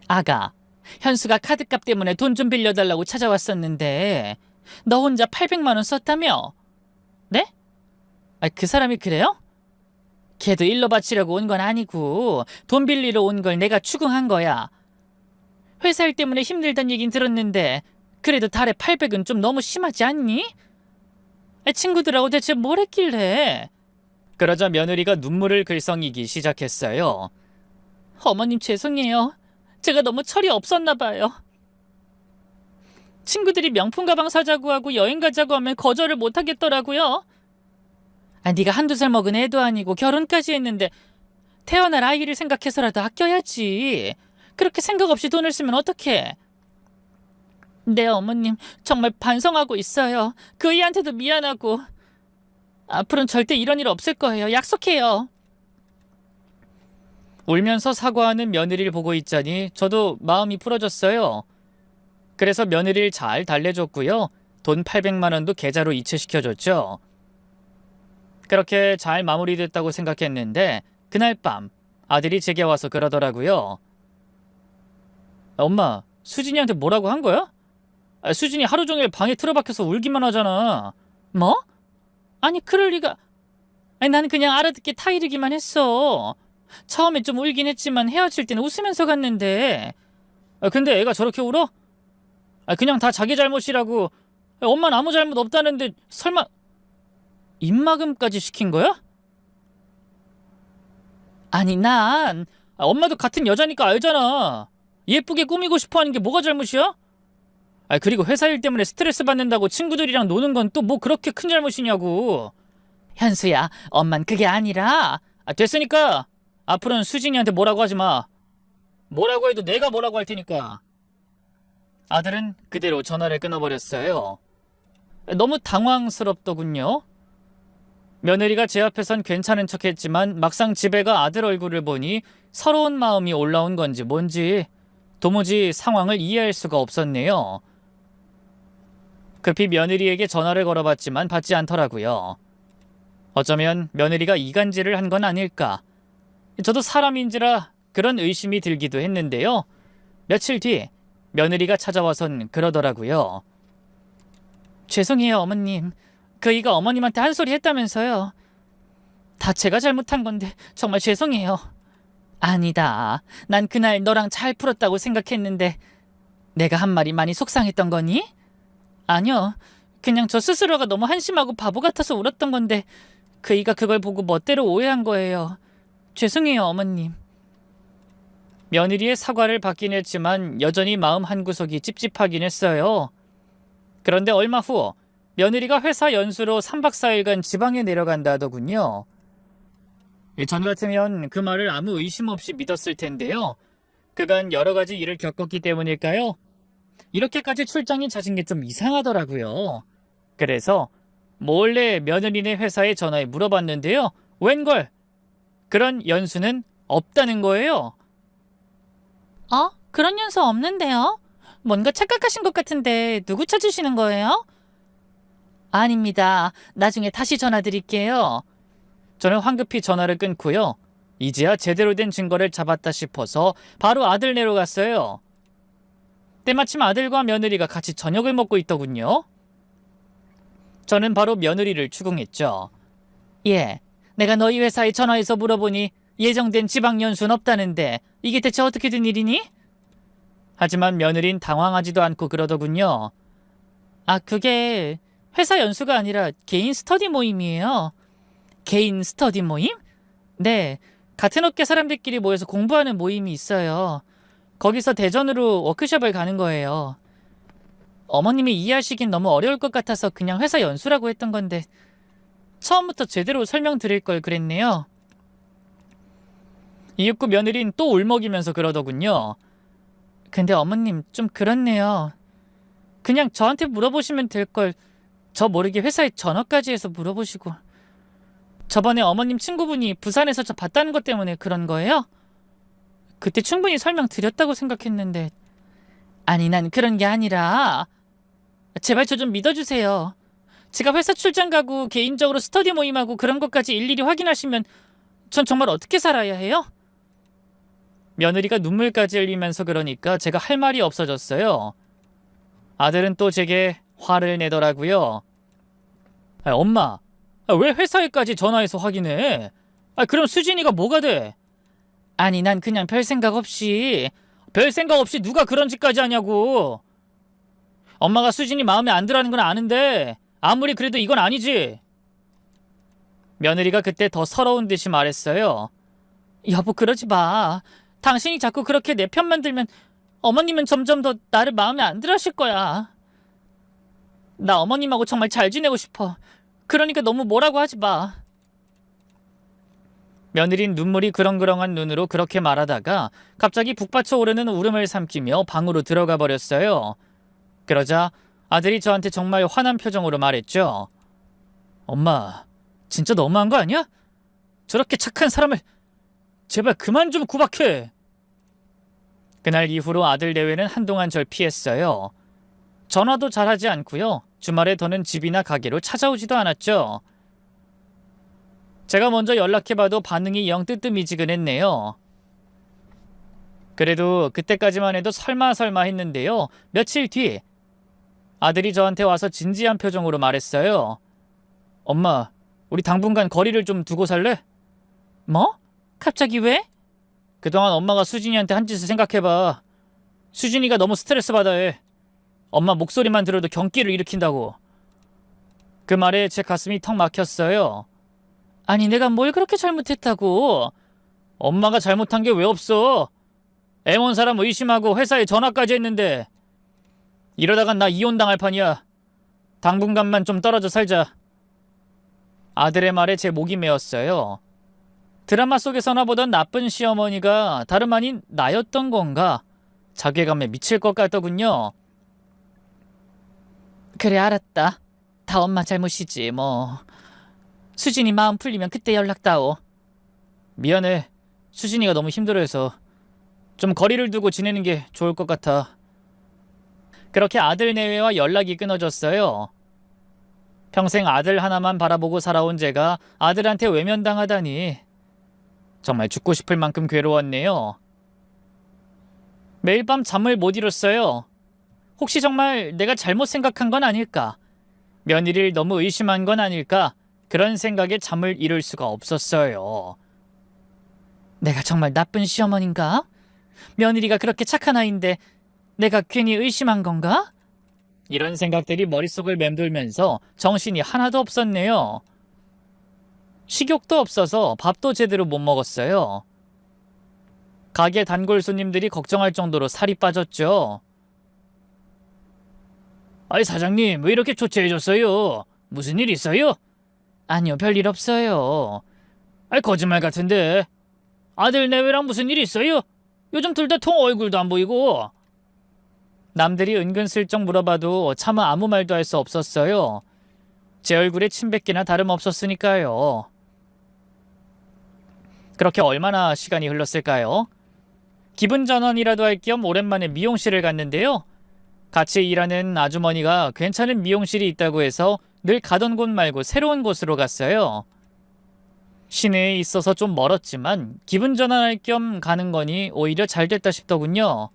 아가, 현수가 카드값 때문에 돈 좀 빌려달라고 찾아왔었는데 너 혼자 800만 원 썼다며? 네? 그 사람이 그래요? 걔도 일로 바치려고 온 건 아니고 돈 빌리러 온 걸 내가 추궁한 거야. 회사 일 때문에 힘들단 얘긴 들었는데 그래도 달에 800은 좀 너무 심하지 않니? 친구들하고 대체 뭘 했길래? 그러자 며느리가 눈물을 글썽이기 시작했어요. 어머님 죄송해요. 제가 너무 철이 없었나 봐요. 친구들이 명품 가방 사자고 하고 여행 가자고 하면 거절을 못 하겠더라고요. 네가 한두 살 먹은 애도 아니고 결혼까지 했는데 태어날 아이를 생각해서라도 아껴야지. 그렇게 생각 없이 돈을 쓰면 어떡해. 네 어머님 정말 반성하고 있어요. 그 애한테도 미안하고 앞으로는 절대 이런 일 없을 거예요. 약속해요. 울면서 사과하는 며느리를 보고 있자니 저도 마음이 풀어졌어요. 그래서 며느리를 잘 달래줬고요. 돈 800만 원도 계좌로 이체시켜줬죠. 그렇게 잘 마무리됐다고 생각했는데 그날 밤 아들이 제게 와서 그러더라고요. 엄마, 수진이한테 뭐라고 한 거야? 수진이 하루 종일 방에 틀어박혀서 울기만 하잖아. 뭐? 아니 그럴 리가. 나는 그냥 알아듣게 타이르기만 했어. 처음에 좀 울긴 했지만 헤어질 때는 웃으면서 갔는데. 근데 애가 저렇게 울어? 그냥 다 자기 잘못이라고. 엄마는 아무 잘못 없다는데 설마 입막음까지 시킨 거야? 아니 난 엄마도 같은 여자니까 알잖아. 예쁘게 꾸미고 싶어하는 게 뭐가 잘못이야? 그리고 회사 일 때문에 스트레스 받는다고 친구들이랑 노는 건 또 뭐 그렇게 큰 잘못이냐고. 현수야, 엄만 그게 아니라. 됐으니까 앞으로는 수진이한테 뭐라고 하지 마. 뭐라고 해도 내가 뭐라고 할 테니까. 아들은 그대로 전화를 끊어버렸어요. 너무 당황스럽더군요. 며느리가 제 앞에선 괜찮은 척했지만 막상 집에 가 아들 얼굴을 보니 서러운 마음이 올라온 건지 뭔지 도무지 상황을 이해할 수가 없었네요. 급히 며느리에게 전화를 걸어봤지만 받지 않더라고요. 어쩌면 며느리가 이간질을 한 건 아닐까. 저도 사람인지라 그런 의심이 들기도 했는데요. 며칠 뒤 며느리가 찾아와선 그러더라고요. 죄송해요, 어머님. 그이가 어머님한테 한 소리 했다면서요. 다 제가 잘못한 건데 정말 죄송해요. 아니다. 난 그날 너랑 잘 풀었다고 생각했는데 내가 한 말이 많이 속상했던 거니? 아니요. 그냥 저 스스로가 너무 한심하고 바보 같아서 울었던 건데 그이가 그걸 보고 멋대로 오해한 거예요. 죄송해요, 어머님. 며느리의 사과를 받긴 했지만 여전히 마음 한구석이 찝찝하긴 했어요. 그런데 얼마 후 며느리가 회사 연수로 3박 4일간 지방에 내려간다 하더군요. 전 같으면 그 말을 아무 의심 없이 믿었을 텐데요. 그간 여러 가지 일을 겪었기 때문일까요? 이렇게까지 출장이 잦은 게 좀 이상하더라고요. 그래서 몰래 며느리네 회사에 전화해 물어봤는데요. 웬걸? 그런 연수는 없다는 거예요. 그런 연수 없는데요? 뭔가 착각하신 것 같은데 누구 찾으시는 거예요? 아닙니다. 나중에 다시 전화 드릴게요. 저는 황급히 전화를 끊고요. 이제야 제대로 된 증거를 잡았다 싶어서 바로 아들네로 갔어요. 때마침 아들과 며느리가 같이 저녁을 먹고 있더군요. 저는 바로 며느리를 추궁했죠. 예, 내가 너희 회사에 전화해서 물어보니 예정된 지방 연수는 없다는데 이게 대체 어떻게 된 일이니? 하지만 며느린 당황하지도 않고 그러더군요. 그게 회사 연수가 아니라 개인 스터디 모임이에요. 개인 스터디 모임? 네, 같은 업계 사람들끼리 모여서 공부하는 모임이 있어요. 거기서 대전으로 워크숍을 가는 거예요. 어머님이 이해하시긴 너무 어려울 것 같아서 그냥 회사 연수라고 했던 건데 처음부터 제대로 설명드릴 걸 그랬네요. 이윽고 며느린 또 울먹이면서 그러더군요. 근데 어머님 좀 그렇네요. 그냥 저한테 물어보시면 될 걸 저 모르게 회사에 전화까지 해서 물어보시고. 저번에 어머님 친구분이 부산에서 저 봤다는 것 때문에 그런 거예요? 그때 충분히 설명드렸다고 생각했는데. 아니, 난 그런 게 아니라 제발 저 좀 믿어주세요. 제가 회사 출장 가고 개인적으로 스터디 모임하고 그런 것까지 일일이 확인하시면 전 정말 어떻게 살아야 해요? 며느리가 눈물까지 흘리면서 그러니까 제가 할 말이 없어졌어요. 아들은 또 제게 화를 내더라고요. 엄마, 왜 회사에까지 전화해서 확인해? 그럼 수진이가 뭐가 돼? 아니, 난 그냥 별 생각 없이 누가 그런 짓까지 하냐고. 엄마가 수진이 마음에 안 들어하는 건 아는데 아무리 그래도 이건 아니지. 며느리가 그때 더 서러운 듯이 말했어요. 여보, 그러지 마. 당신이 자꾸 그렇게 내 편만 들면 어머님은 점점 더 나를 마음에 안 들어 하실 거야. 나 어머님하고 정말 잘 지내고 싶어. 그러니까 너무 뭐라고 하지 마. 며느린 눈물이 그렁그렁한 눈으로 그렇게 말하다가 갑자기 북받쳐 오르는 울음을 삼키며 방으로 들어가 버렸어요. 그러자 아들이 저한테 정말 화난 표정으로 말했죠. 엄마, 진짜 너무한 거 아니야? 저렇게 착한 사람을 제발 그만 좀 구박해. 그날 이후로 아들 내외는 한동안 절 피했어요. 전화도 잘하지 않고요. 주말에 더는 집이나 가게로 찾아오지도 않았죠. 제가 먼저 연락해봐도 반응이 영 뜨뜻미지근했네요. 그래도 그때까지만 해도 설마 했는데요. 며칠 뒤 아들이 저한테 와서 진지한 표정으로 말했어요. 엄마, 우리 당분간 거리를 좀 두고 살래? 뭐? 갑자기 왜? 그동안 엄마가 수진이한테 한 짓을 생각해봐. 수진이가 너무 스트레스 받아 해. 엄마 목소리만 들어도 경기를 일으킨다고. 그 말에 제 가슴이 턱 막혔어요. 아니, 내가 뭘 그렇게 잘못했다고? 엄마가 잘못한 게 왜 없어? 애먼 사람 의심하고 회사에 전화까지 했는데. 이러다간 나 이혼당할 판이야. 당분간만 좀 떨어져 살자. 아들의 말에 제 목이 메었어요. 드라마 속에서나 보던 나쁜 시어머니가 다름 아닌 나였던 건가? 자괴감에 미칠 것 같더군요. 그래, 알았다. 다 엄마 잘못이지 뭐. 수진이 마음 풀리면 그때 연락다오. 미안해. 수진이가 너무 힘들어해서 좀 거리를 두고 지내는 게 좋을 것 같아. 그렇게 아들 내외와 연락이 끊어졌어요. 평생 아들 하나만 바라보고 살아온 제가 아들한테 외면당하다니 정말 죽고 싶을 만큼 괴로웠네요. 매일 밤 잠을 못 이뤘어요. 혹시 정말 내가 잘못 생각한 건 아닐까? 며느리를 너무 의심한 건 아닐까? 그런 생각에 잠을 이룰 수가 없었어요. 내가 정말 나쁜 시어머니인가? 며느리가 그렇게 착한 아이인데 내가 괜히 의심한 건가? 이런 생각들이 머릿속을 맴돌면서 정신이 하나도 없었네요. 식욕도 없어서 밥도 제대로 못 먹었어요. 가게 단골 손님들이 걱정할 정도로 살이 빠졌죠. 아이 사장님 왜 이렇게 조퇴해줬어요? 무슨 일 있어요? 아니요 별일 없어요. 아이 거짓말 같은데. 아들 내외랑 무슨 일 있어요? 요즘 둘 다 통 얼굴도 안 보이고. 남들이 은근슬쩍 물어봐도 차마 아무 말도 할 수 없었어요. 제 얼굴에 침 뱉기나 다름없었으니까요. 그렇게 얼마나 시간이 흘렀을까요? 기분 전환이라도 할 겸 오랜만에 미용실을 갔는데요. 같이 일하는 아주머니가 괜찮은 미용실이 있다고 해서 늘 가던 곳 말고 새로운 곳으로 갔어요. 시내에 있어서 좀 멀었지만 기분 전환할 겸 가는 거니 오히려 잘 됐다 싶더군요.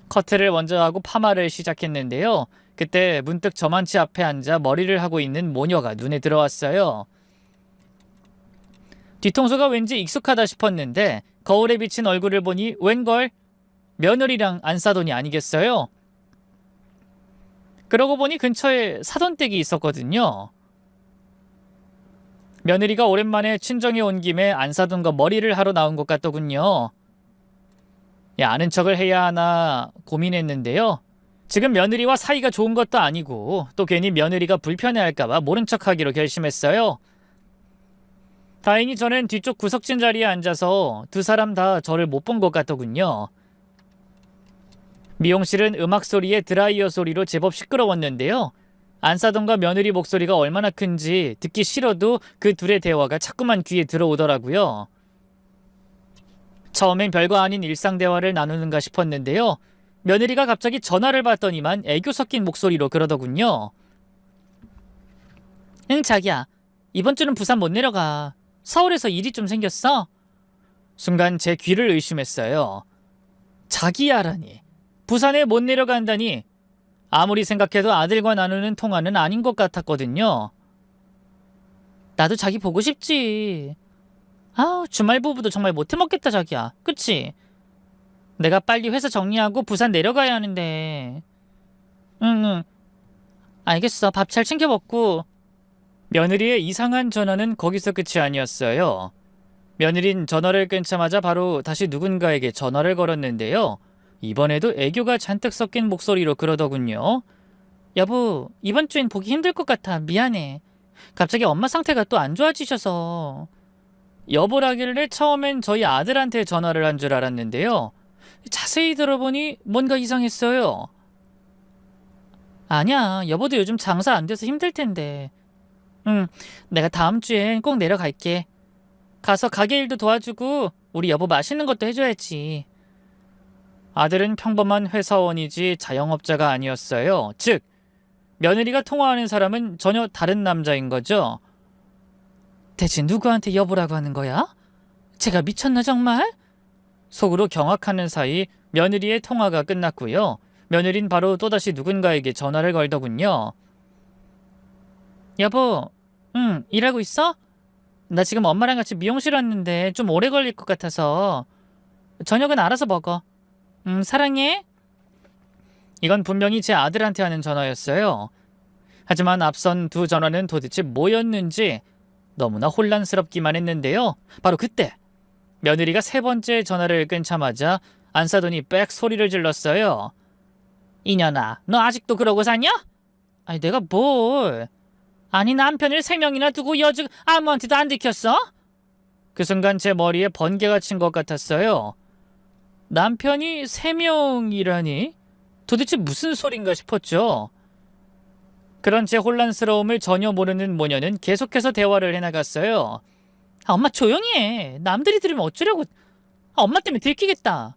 커트를 먼저 하고 파마를 시작했는데요. 그때 문득 저만치 앞에 앉아 머리를 하고 있는 모녀가 눈에 들어왔어요. 뒤통수가 왠지 익숙하다 싶었는데 거울에 비친 얼굴을 보니 웬걸? 며느리랑 안사돈이 아니겠어요? 그러고 보니 근처에 사돈댁이 있었거든요. 며느리가 오랜만에 친정에 온 김에 안사돈과 머리를 하러 나온 것 같더군요. 아는 척을 해야 하나 고민했는데요. 지금 며느리와 사이가 좋은 것도 아니고 또 괜히 며느리가 불편해할까봐 모른 척하기로 결심했어요. 다행히 저는 뒤쪽 구석진 자리에 앉아서 두 사람 다 저를 못 본 것 같더군요. 미용실은 음악 소리에 드라이어 소리로 제법 시끄러웠는데요. 안사돈과 며느리 목소리가 얼마나 큰지 듣기 싫어도 그 둘의 대화가 자꾸만 귀에 들어오더라고요. 처음엔 별거 아닌 일상 대화를 나누는가 싶었는데요. 며느리가 갑자기 전화를 받더니만 애교 섞인 목소리로 그러더군요. 응 자기야 이번 주는 부산 못 내려가. 서울에서 일이 좀 생겼어. 순간 제 귀를 의심했어요. 자기야라니. 부산에 못 내려간다니. 아무리 생각해도 아들과 나누는 통화는 아닌 것 같았거든요. 나도 자기 보고 싶지. 주말 부부도 정말 못해먹겠다 자기야. 그치? 내가 빨리 회사 정리하고 부산 내려가야 하는데. 응. 알겠어. 밥 잘 챙겨 먹고. 며느리의 이상한 전화는 거기서 끝이 아니었어요. 며느린 전화를 끊자마자 바로 다시 누군가에게 전화를 걸었는데요. 이번에도 애교가 잔뜩 섞인 목소리로 그러더군요. 여보, 이번 주엔 보기 힘들 것 같아. 미안해. 갑자기 엄마 상태가 또 안 좋아지셔서. 여보라길래 처음엔 저희 아들한테 전화를 한 줄 알았는데요. 자세히 들어보니 뭔가 이상했어요. 아니야, 여보도 요즘 장사 안 돼서 힘들 텐데. 응, 내가 다음 주엔 꼭 내려갈게. 가서 가게 일도 도와주고 우리 여보 맛있는 것도 해줘야지. 아들은 평범한 회사원이지 자영업자가 아니었어요. 즉, 며느리가 통화하는 사람은 전혀 다른 남자인 거죠. 대체 누구한테 여보라고 하는 거야? 제가 미쳤나 정말? 속으로 경악하는 사이 며느리의 통화가 끝났고요. 며느린 바로 또다시 누군가에게 전화를 걸더군요. 여보, 응, 일하고 있어? 나 지금 엄마랑 같이 미용실 왔는데 좀 오래 걸릴 것 같아서. 저녁은 알아서 먹어. 응, 사랑해. 이건 분명히 제 아들한테 하는 전화였어요. 하지만 앞선 두 전화는 도대체 뭐였는지 너무나 혼란스럽기만 했는데요. 바로 그때 며느리가 세 번째 전화를 끊자마자 안사돈이 빽 소리를 질렀어요. 이년아, 너 아직도 그러고 사냐? 아니 내가 뭘. 아니 남편을 3명이나 두고 여직 아무한테도 안 들켰어? 그 순간 제 머리에 번개가 친 것 같았어요. 남편이 3명이라니? 도대체 무슨 소린가 싶었죠. 그런 제 혼란스러움을 전혀 모르는 모녀는 계속해서 대화를 해나갔어요. 엄마 조용히 해. 남들이 들으면 어쩌려고. 엄마 때문에 들키겠다.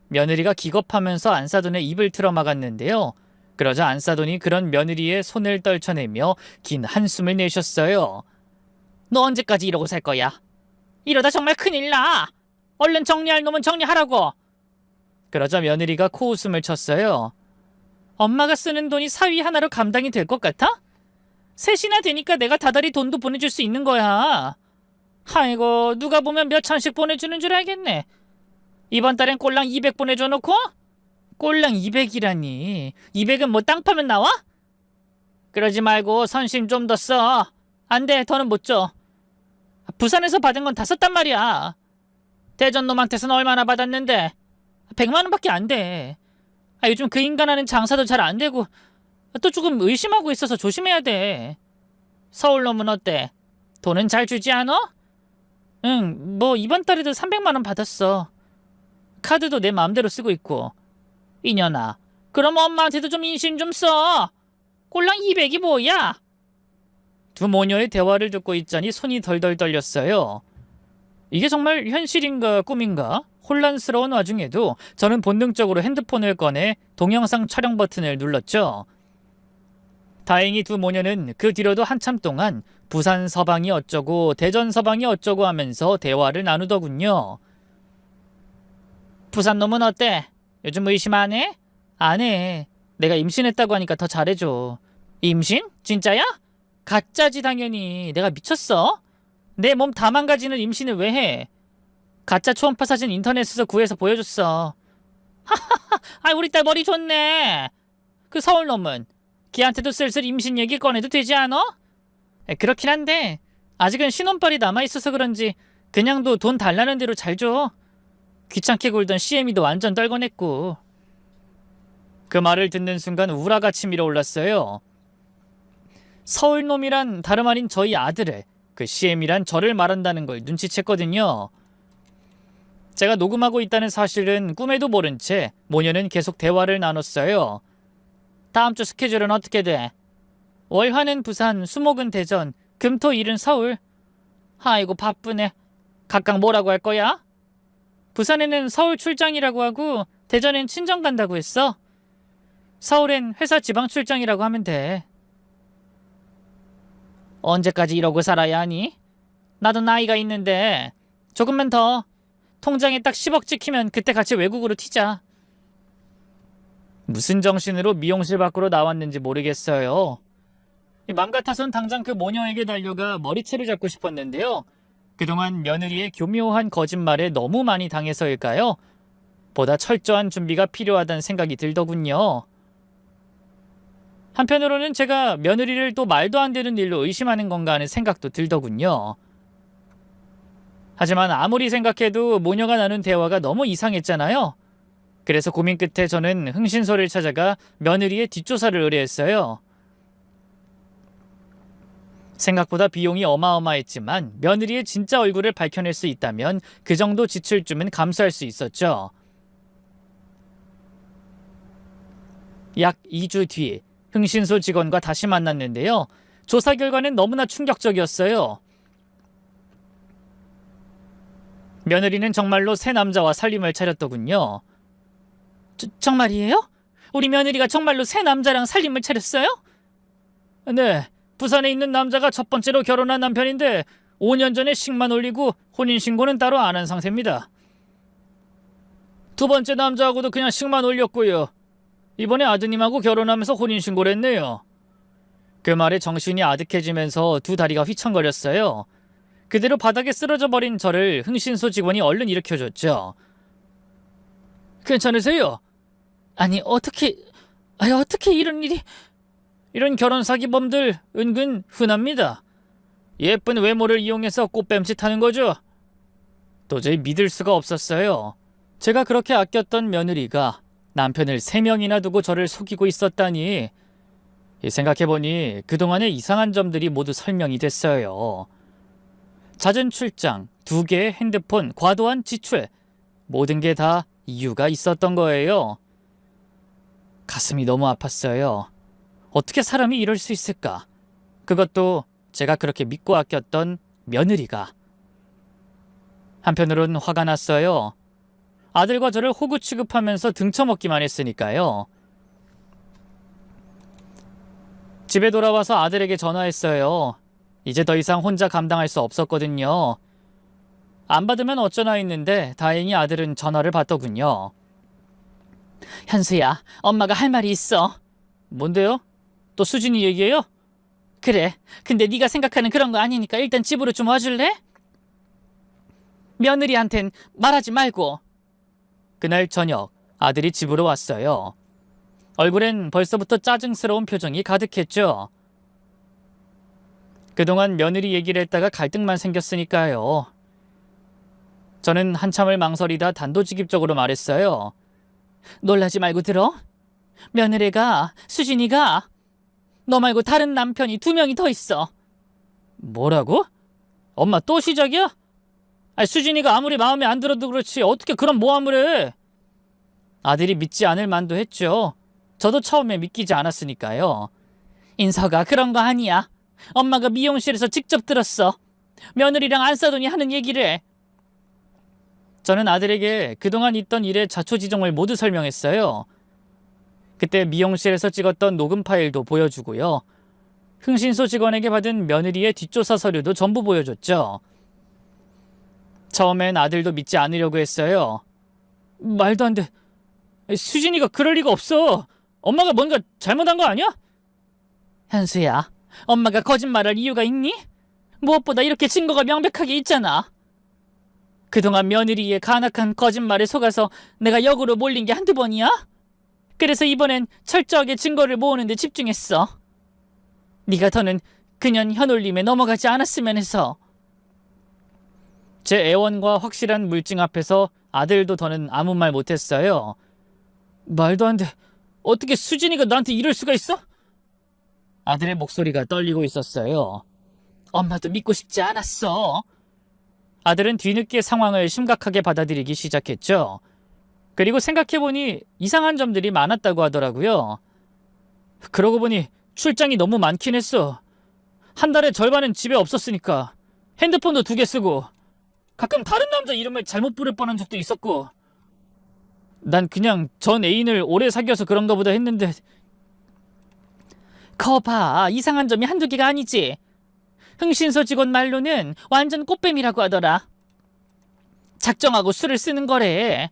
며느리가 기겁하면서 안사돈의 입을 틀어막았는데요. 그러자 안사돈이 그런 며느리의 손을 떨쳐내며 긴 한숨을 내셨어요. 너 언제까지 이러고 살 거야? 이러다 정말 큰일 나. 얼른 정리할 놈은 정리하라고. 그러자 며느리가 코웃음을 쳤어요. 엄마가 쓰는 돈이 사위 하나로 감당이 될 것 같아? 셋이나 되니까 내가 다달이 돈도 보내줄 수 있는 거야. 아이고, 누가 보면 몇 천씩 보내주는 줄 알겠네. 이번 달엔 꼴랑 200 보내줘 놓고? 꼴랑 200이라니. 200은 뭐 땅 파면 나와? 그러지 말고 선심 좀 더 써. 안 돼, 더는 못 줘. 부산에서 받은 건 다 썼단 말이야. 대전 놈한테서는 얼마나 받았는데? 100만 원밖에 안 돼. 요즘 그 인간하는 장사도 잘 안 되고 또 조금 의심하고 있어서 조심해야 돼. 서울 놈은 어때? 돈은 잘 주지 않아? 응, 뭐 이번 달에도 300만 원 받았어. 카드도 내 마음대로 쓰고 있고. 이년아, 그럼 엄마한테도 좀 인심 좀 써. 꼴랑 200이 뭐야? 두 모녀의 대화를 듣고 있자니 손이 덜덜 떨렸어요. 이게 정말 현실인가 꿈인가? 혼란스러운 와중에도 저는 본능적으로 핸드폰을 꺼내 동영상 촬영 버튼을 눌렀죠. 다행히 두 모녀는 그 뒤로도 한참 동안 부산 서방이 어쩌고 대전 서방이 어쩌고 하면서 대화를 나누더군요. 부산 놈은 어때? 요즘 의심 안 해? 안 해. 내가 임신했다고 하니까 더 잘해줘. 임신? 진짜야? 가짜지 당연히. 내가 미쳤어? 내 몸 다 망가지는 임신을 왜 해? 가짜 초음파 사진 인터넷에서 구해서 보여줬어. 하하하, 우리 딸 머리 좋네. 그 서울 놈은 걔한테도 슬슬 임신 얘기 꺼내도 되지 않아? 그렇긴 한데 아직은 신혼발이 남아있어서 그런지 그냥도 돈 달라는 대로 잘 줘. 귀찮게 굴던 CM이도 완전 떨궈냈고. 그 말을 듣는 순간 우라같이 밀어올랐어요. 서울놈이란 다름 아닌 저희 아들을, 그 CM이란 저를 말한다는 걸 눈치챘거든요. 제가 녹음하고 있다는 사실은 꿈에도 모른 채 모녀는 계속 대화를 나눴어요. 다음 주 스케줄은 어떻게 돼? 월화는 부산, 수목은 대전, 금토일은 서울. 아이고 바쁘네. 각각 뭐라고 할 거야? 부산에는 서울 출장이라고 하고 대전엔 친정 간다고 했어. 서울엔 회사 지방 출장이라고 하면 돼. 언제까지 이러고 살아야 하니? 나도 나이가 있는데 조금만 더. 통장에 딱 10억 찍히면 그때 같이 외국으로 튀자. 무슨 정신으로 미용실 밖으로 나왔는지 모르겠어요. 맘 같아선 당장 그 모녀에게 달려가 머리채를 잡고 싶었는데요. 그동안 며느리의 교묘한 거짓말에 너무 많이 당해서일까요? 보다 철저한 준비가 필요하다는 생각이 들더군요. 한편으로는 제가 며느리를 또 말도 안 되는 일로 의심하는 건가 하는 생각도 들더군요. 하지만 아무리 생각해도 모녀가 나눈 대화가 너무 이상했잖아요. 그래서 고민 끝에 저는 흥신소를 찾아가 며느리의 뒷조사를 의뢰했어요. 생각보다 비용이 어마어마했지만 며느리의 진짜 얼굴을 밝혀낼 수 있다면 그 정도 지출쯤은 감수할 수 있었죠. 약 2주 뒤 흥신소 직원과 다시 만났는데요. 조사 결과는 너무나 충격적이었어요. 며느리는 정말로 새 남자와 살림을 차렸더군요. 정말이에요? 우리 며느리가 정말로 새 남자랑 살림을 차렸어요? 네, 부산에 있는 남자가 첫 번째로 결혼한 남편인데 5년 전에 식만 올리고 혼인신고는 따로 안 한 상태입니다. 두 번째 남자하고도 그냥 식만 올렸고요. 이번에 아드님하고 결혼하면서 혼인신고를 했네요. 그 말에 정신이 아득해지면서 두 다리가 휘청거렸어요. 그대로 바닥에 쓰러져 버린 저를 흥신소 직원이 얼른 일으켜줬죠. 괜찮으세요? 아니 어떻게 이런 일이... 이런 결혼 사기범들 은근 흔합니다. 예쁜 외모를 이용해서 꽃뱀짓하는 거죠. 도저히 믿을 수가 없었어요. 제가 그렇게 아꼈던 며느리가 남편을 3명이나 두고 저를 속이고 있었다니. 생각해보니 그동안의 이상한 점들이 모두 설명이 됐어요. 잦은 출장, 2개의 핸드폰, 과도한 지출, 모든 게 다 이유가 있었던 거예요. 가슴이 너무 아팠어요. 어떻게 사람이 이럴 수 있을까? 그것도 제가 그렇게 믿고 아꼈던 며느리가. 한편으론 화가 났어요. 아들과 저를 호구 취급하면서 등쳐먹기만 했으니까요. 집에 돌아와서 아들에게 전화했어요. 이제 더 이상 혼자 감당할 수 없었거든요. 안 받으면 어쩌나 했는데 다행히 아들은 전화를 받더군요. 현수야, 엄마가 할 말이 있어. 뭔데요? 또 수진이 얘기해요? 그래, 근데 네가 생각하는 그런 거 아니니까 일단 집으로 좀 와줄래? 며느리한텐 말하지 말고. 그날 저녁 아들이 집으로 왔어요. 얼굴엔 벌써부터 짜증스러운 표정이 가득했죠. 그동안 며느리 얘기를 했다가 갈등만 생겼으니까요. 저는 한참을 망설이다 단도직입적으로 말했어요. 놀라지 말고 들어. 며느리가, 수진이가 너 말고 다른 남편이 2명이 더 있어. 뭐라고? 엄마 또 시작이야? 아니, 수진이가 아무리 마음에 안 들어도 그렇지 어떻게 그런 모함을 해? 아들이 믿지 않을 만도 했죠. 저도 처음에 믿기지 않았으니까요. 인서가 그런 거 아니야. 엄마가 미용실에서 직접 들었어. 며느리랑 안 싸더니 하는 얘기를. 저는 아들에게 그동안 있던 일의 자초지종을 모두 설명했어요. 그때 미용실에서 찍었던 녹음 파일도 보여주고요. 흥신소 직원에게 받은 며느리의 뒷조사 서류도 전부 보여줬죠. 처음엔 아들도 믿지 않으려고 했어요. 말도 안 돼. 수진이가 그럴 리가 없어. 엄마가 뭔가 잘못한 거 아니야? 현수야, 엄마가 거짓말할 이유가 있니? 무엇보다 이렇게 증거가 명백하게 있잖아. 그동안 며느리의 간악한 거짓말에 속아서 내가 역으로 몰린 게 한두 번이야? 그래서 이번엔 철저하게 증거를 모으는 데 집중했어. 네가 더는 그년 현올림에 넘어가지 않았으면 해서. 제 애원과 확실한 물증 앞에서 아들도 더는 아무 말 못했어요. 말도 안 돼. 어떻게 수진이가 나한테 이럴 수가 있어? 아들의 목소리가 떨리고 있었어요. 엄마도 믿고 싶지 않았어. 아들은 뒤늦게 상황을 심각하게 받아들이기 시작했죠. 그리고 생각해보니 이상한 점들이 많았다고 하더라고요. 그러고 보니 출장이 너무 많긴 했어. 한 달에 절반은 집에 없었으니까. 핸드폰도 2개 쓰고 가끔 다른 남자 이름을 잘못 부를 뻔한 적도 있었고. 난 그냥 전 애인을 오래 사귀어서 그런가 보다 했는데. 거봐, 이상한 점이 한두 개가 아니지. 흥신소 직원 말로는 완전 꽃뱀이라고 하더라. 작정하고 술을 쓰는 거래.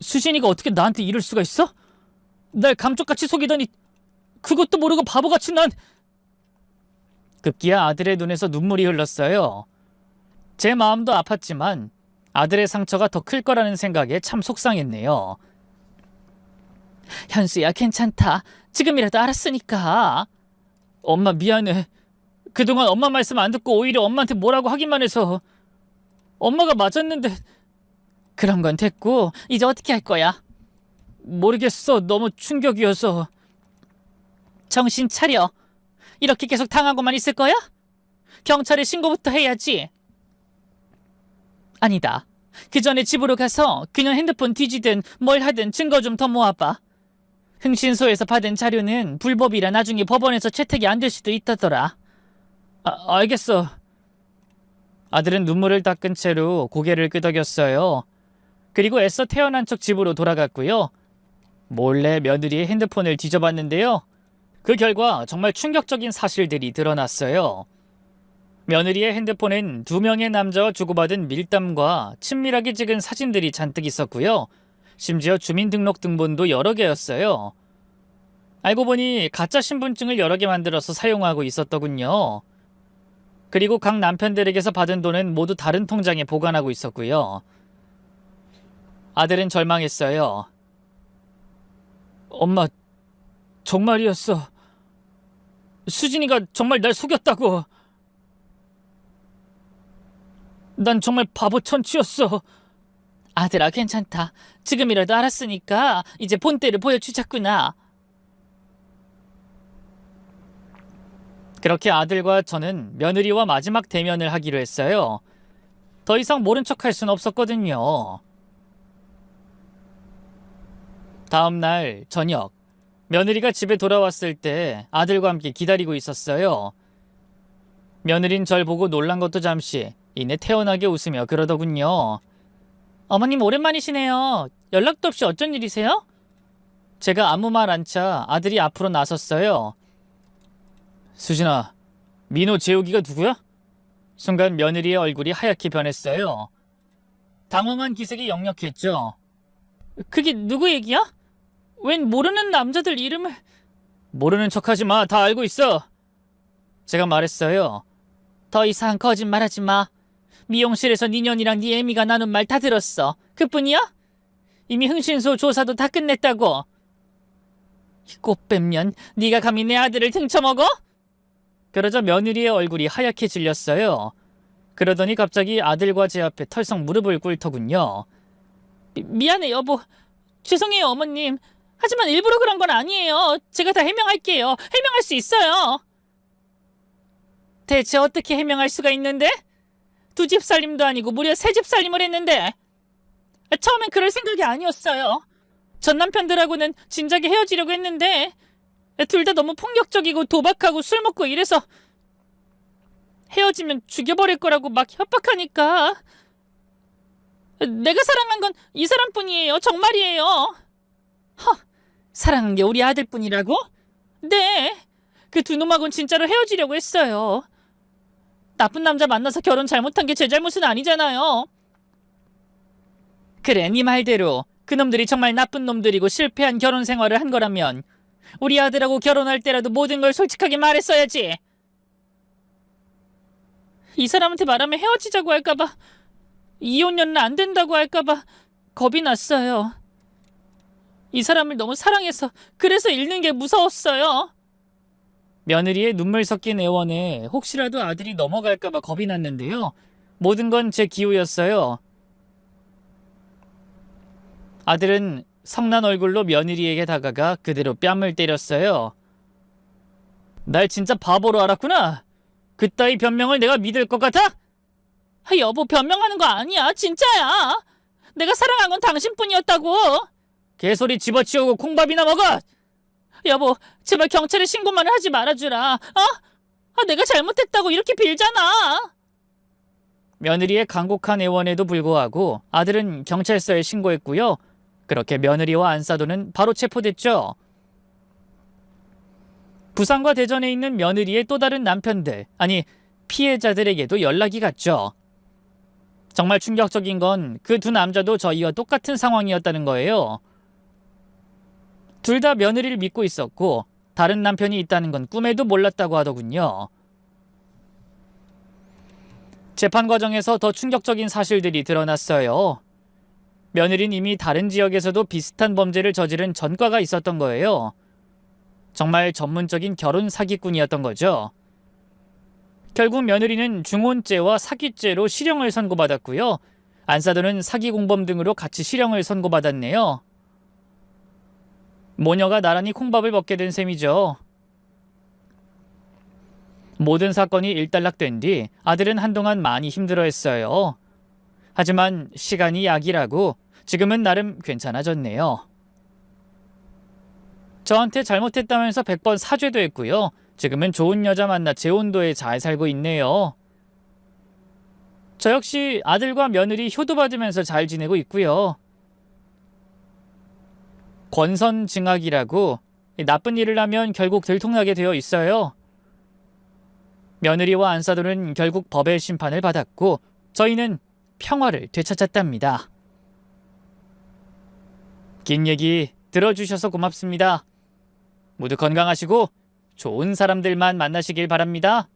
수진이가 어떻게 나한테 이럴 수가 있어? 날 감쪽같이 속이더니 그것도 모르고 바보같이 난. 급기야 아들의 눈에서 눈물이 흘렀어요. 제 마음도 아팠지만 아들의 상처가 더 클 거라는 생각에 참 속상했네요. 현수야, 괜찮다. 지금이라도 알았으니까. 엄마 미안해. 그동안 엄마 말씀 안 듣고 오히려 엄마한테 뭐라고 하기만 해서. 엄마가 맞았는데. 그런 건 됐고 이제 어떻게 할 거야? 모르겠어. 너무 충격이어서. 정신 차려. 이렇게 계속 당하고만 있을 거야? 경찰에 신고부터 해야지. 아니다. 그 전에 집으로 가서 그녀 핸드폰 뒤지든 뭘 하든 증거 좀 더 모아봐. 흥신소에서 받은 자료는 불법이라 나중에 법원에서 채택이 안 될 수도 있다더라. 알겠어. 아들은 눈물을 닦은 채로 고개를 끄덕였어요. 그리고 애써 태어난 척 집으로 돌아갔고요. 몰래 며느리의 핸드폰을 뒤져봤는데요. 그 결과 정말 충격적인 사실들이 드러났어요. 며느리의 핸드폰엔 2명의 남자와 주고받은 밀담과 친밀하게 찍은 사진들이 잔뜩 있었고요. 심지어 주민등록등본도 여러 개였어요. 알고 보니 가짜 신분증을 여러 개 만들어서 사용하고 있었더군요. 그리고 각 남편들에게서 받은 돈은 모두 다른 통장에 보관하고 있었고요. 아들은 절망했어요. 엄마, 정말이었어. 수진이가 정말 날 속였다고. 난 정말 바보 천치였어. 아들아, 괜찮다. 지금이라도 알았으니까 이제 본때를 보여주자꾸나. 그렇게 아들과 저는 며느리와 마지막 대면을 하기로 했어요. 더 이상 모른 척할 순 없었거든요. 다음 날 저녁, 며느리가 집에 돌아왔을 때 아들과 함께 기다리고 있었어요. 며느린 절 보고 놀란 것도 잠시, 이내 태연하게 웃으며 그러더군요. 어머님 오랜만이시네요. 연락도 없이 어쩐 일이세요? 제가 아무 말 안 차 아들이 앞으로 나섰어요. 수진아, 민호 재욱이가 누구야? 순간 며느리의 얼굴이 하얗게 변했어요. 당황한 기색이 역력했죠. 그게 누구 얘기야? 웬 모르는 남자들 이름을... 모르는 척하지 마. 다 알고 있어. 제가 말했어요. 더 이상 거짓말하지 마. 미용실에서 네 년이랑 네 애미가 나눈 말 다 들었어. 그뿐이야? 이미 흥신소 조사도 다 끝냈다고. 이 꽃뱀년, 네가 감히 내 아들을 등쳐먹어? 그러자 며느리의 얼굴이 하얗게 질렸어요. 그러더니 갑자기 아들과 제 앞에 털썩 무릎을 꿇더군요. 미안해 여보. 죄송해요 어머님. 하지만 일부러 그런 건 아니에요. 제가 다 해명할게요. 해명할 수 있어요. 대체 어떻게 해명할 수가 있는데? 2집 살림도 아니고 무려 3집 살림을 했는데. 처음엔 그럴 생각이 아니었어요. 전 남편들하고는 진작에 헤어지려고 했는데 둘 다 너무 폭력적이고 도박하고 술 먹고 이래서 헤어지면 죽여버릴 거라고 막 협박하니까. 내가 사랑한 건 이 사람뿐이에요. 정말이에요. 사랑한 게 우리 아들뿐이라고? 네. 그 두 놈하고는 진짜로 헤어지려고 했어요. 나쁜 남자 만나서 결혼 잘못한 게 제 잘못은 아니잖아요. 그래, 네 말대로 그놈들이 정말 나쁜 놈들이고 실패한 결혼 생활을 한 거라면 우리 아들하고 결혼할 때라도 모든 걸 솔직하게 말했어야지. 이 사람한테 말하면 헤어지자고 할까봐, 이혼녀는 안 된다고 할까봐 겁이 났어요. 이 사람을 너무 사랑해서 그래서 잃는 게 무서웠어요. 며느리의 눈물 섞인 애원에 혹시라도 아들이 넘어갈까봐 겁이 났는데요. 모든 건 제 기우였어요. 아들은 성난 얼굴로 며느리에게 다가가 그대로 뺨을 때렸어요. 날 진짜 바보로 알았구나. 그따위 변명을 내가 믿을 것 같아? 여보, 변명하는 거 아니야. 진짜야. 내가 사랑한 건 당신뿐이었다고. 개소리 집어치우고 콩밥이나 먹어. 여보, 제발 경찰에 신고만을 하지 말아주라. 내가 잘못했다고 이렇게 빌잖아. 며느리의 간곡한 애원에도 불구하고 아들은 경찰서에 신고했고요. 그렇게 며느리와 안사도는 바로 체포됐죠. 부산과 대전에 있는 며느리의 또 다른 남편들, 아니 피해자들에게도 연락이 갔죠. 정말 충격적인 건 그 두 남자도 저희와 똑같은 상황이었다는 거예요. 둘 다 며느리를 믿고 있었고 다른 남편이 있다는 건 꿈에도 몰랐다고 하더군요. 재판 과정에서 더 충격적인 사실들이 드러났어요. 며느리는 이미 다른 지역에서도 비슷한 범죄를 저지른 전과가 있었던 거예요. 정말 전문적인 결혼 사기꾼이었던 거죠. 결국 며느리는 중혼죄와 사기죄로 실형을 선고받았고요. 안사도는 사기 공범 등으로 같이 실형을 선고받았네요. 모녀가 나란히 콩밥을 먹게 된 셈이죠. 모든 사건이 일단락된 뒤 아들은 한동안 많이 힘들어했어요. 하지만 시간이 약이라고 지금은 나름 괜찮아졌네요. 저한테 잘못했다면서 100번 사죄도 했고요. 지금은 좋은 여자 만나 제 온도에 잘 살고 있네요. 저 역시 아들과 며느리 효도받으면서 잘 지내고 있고요. 권선징악이라고 나쁜 일을 하면 결국 들통나게 되어 있어요. 며느리와 안사도는 결국 법의 심판을 받았고 저희는 평화를 되찾았답니다. 긴 얘기 들어주셔서 고맙습니다. 모두 건강하시고 좋은 사람들만 만나시길 바랍니다.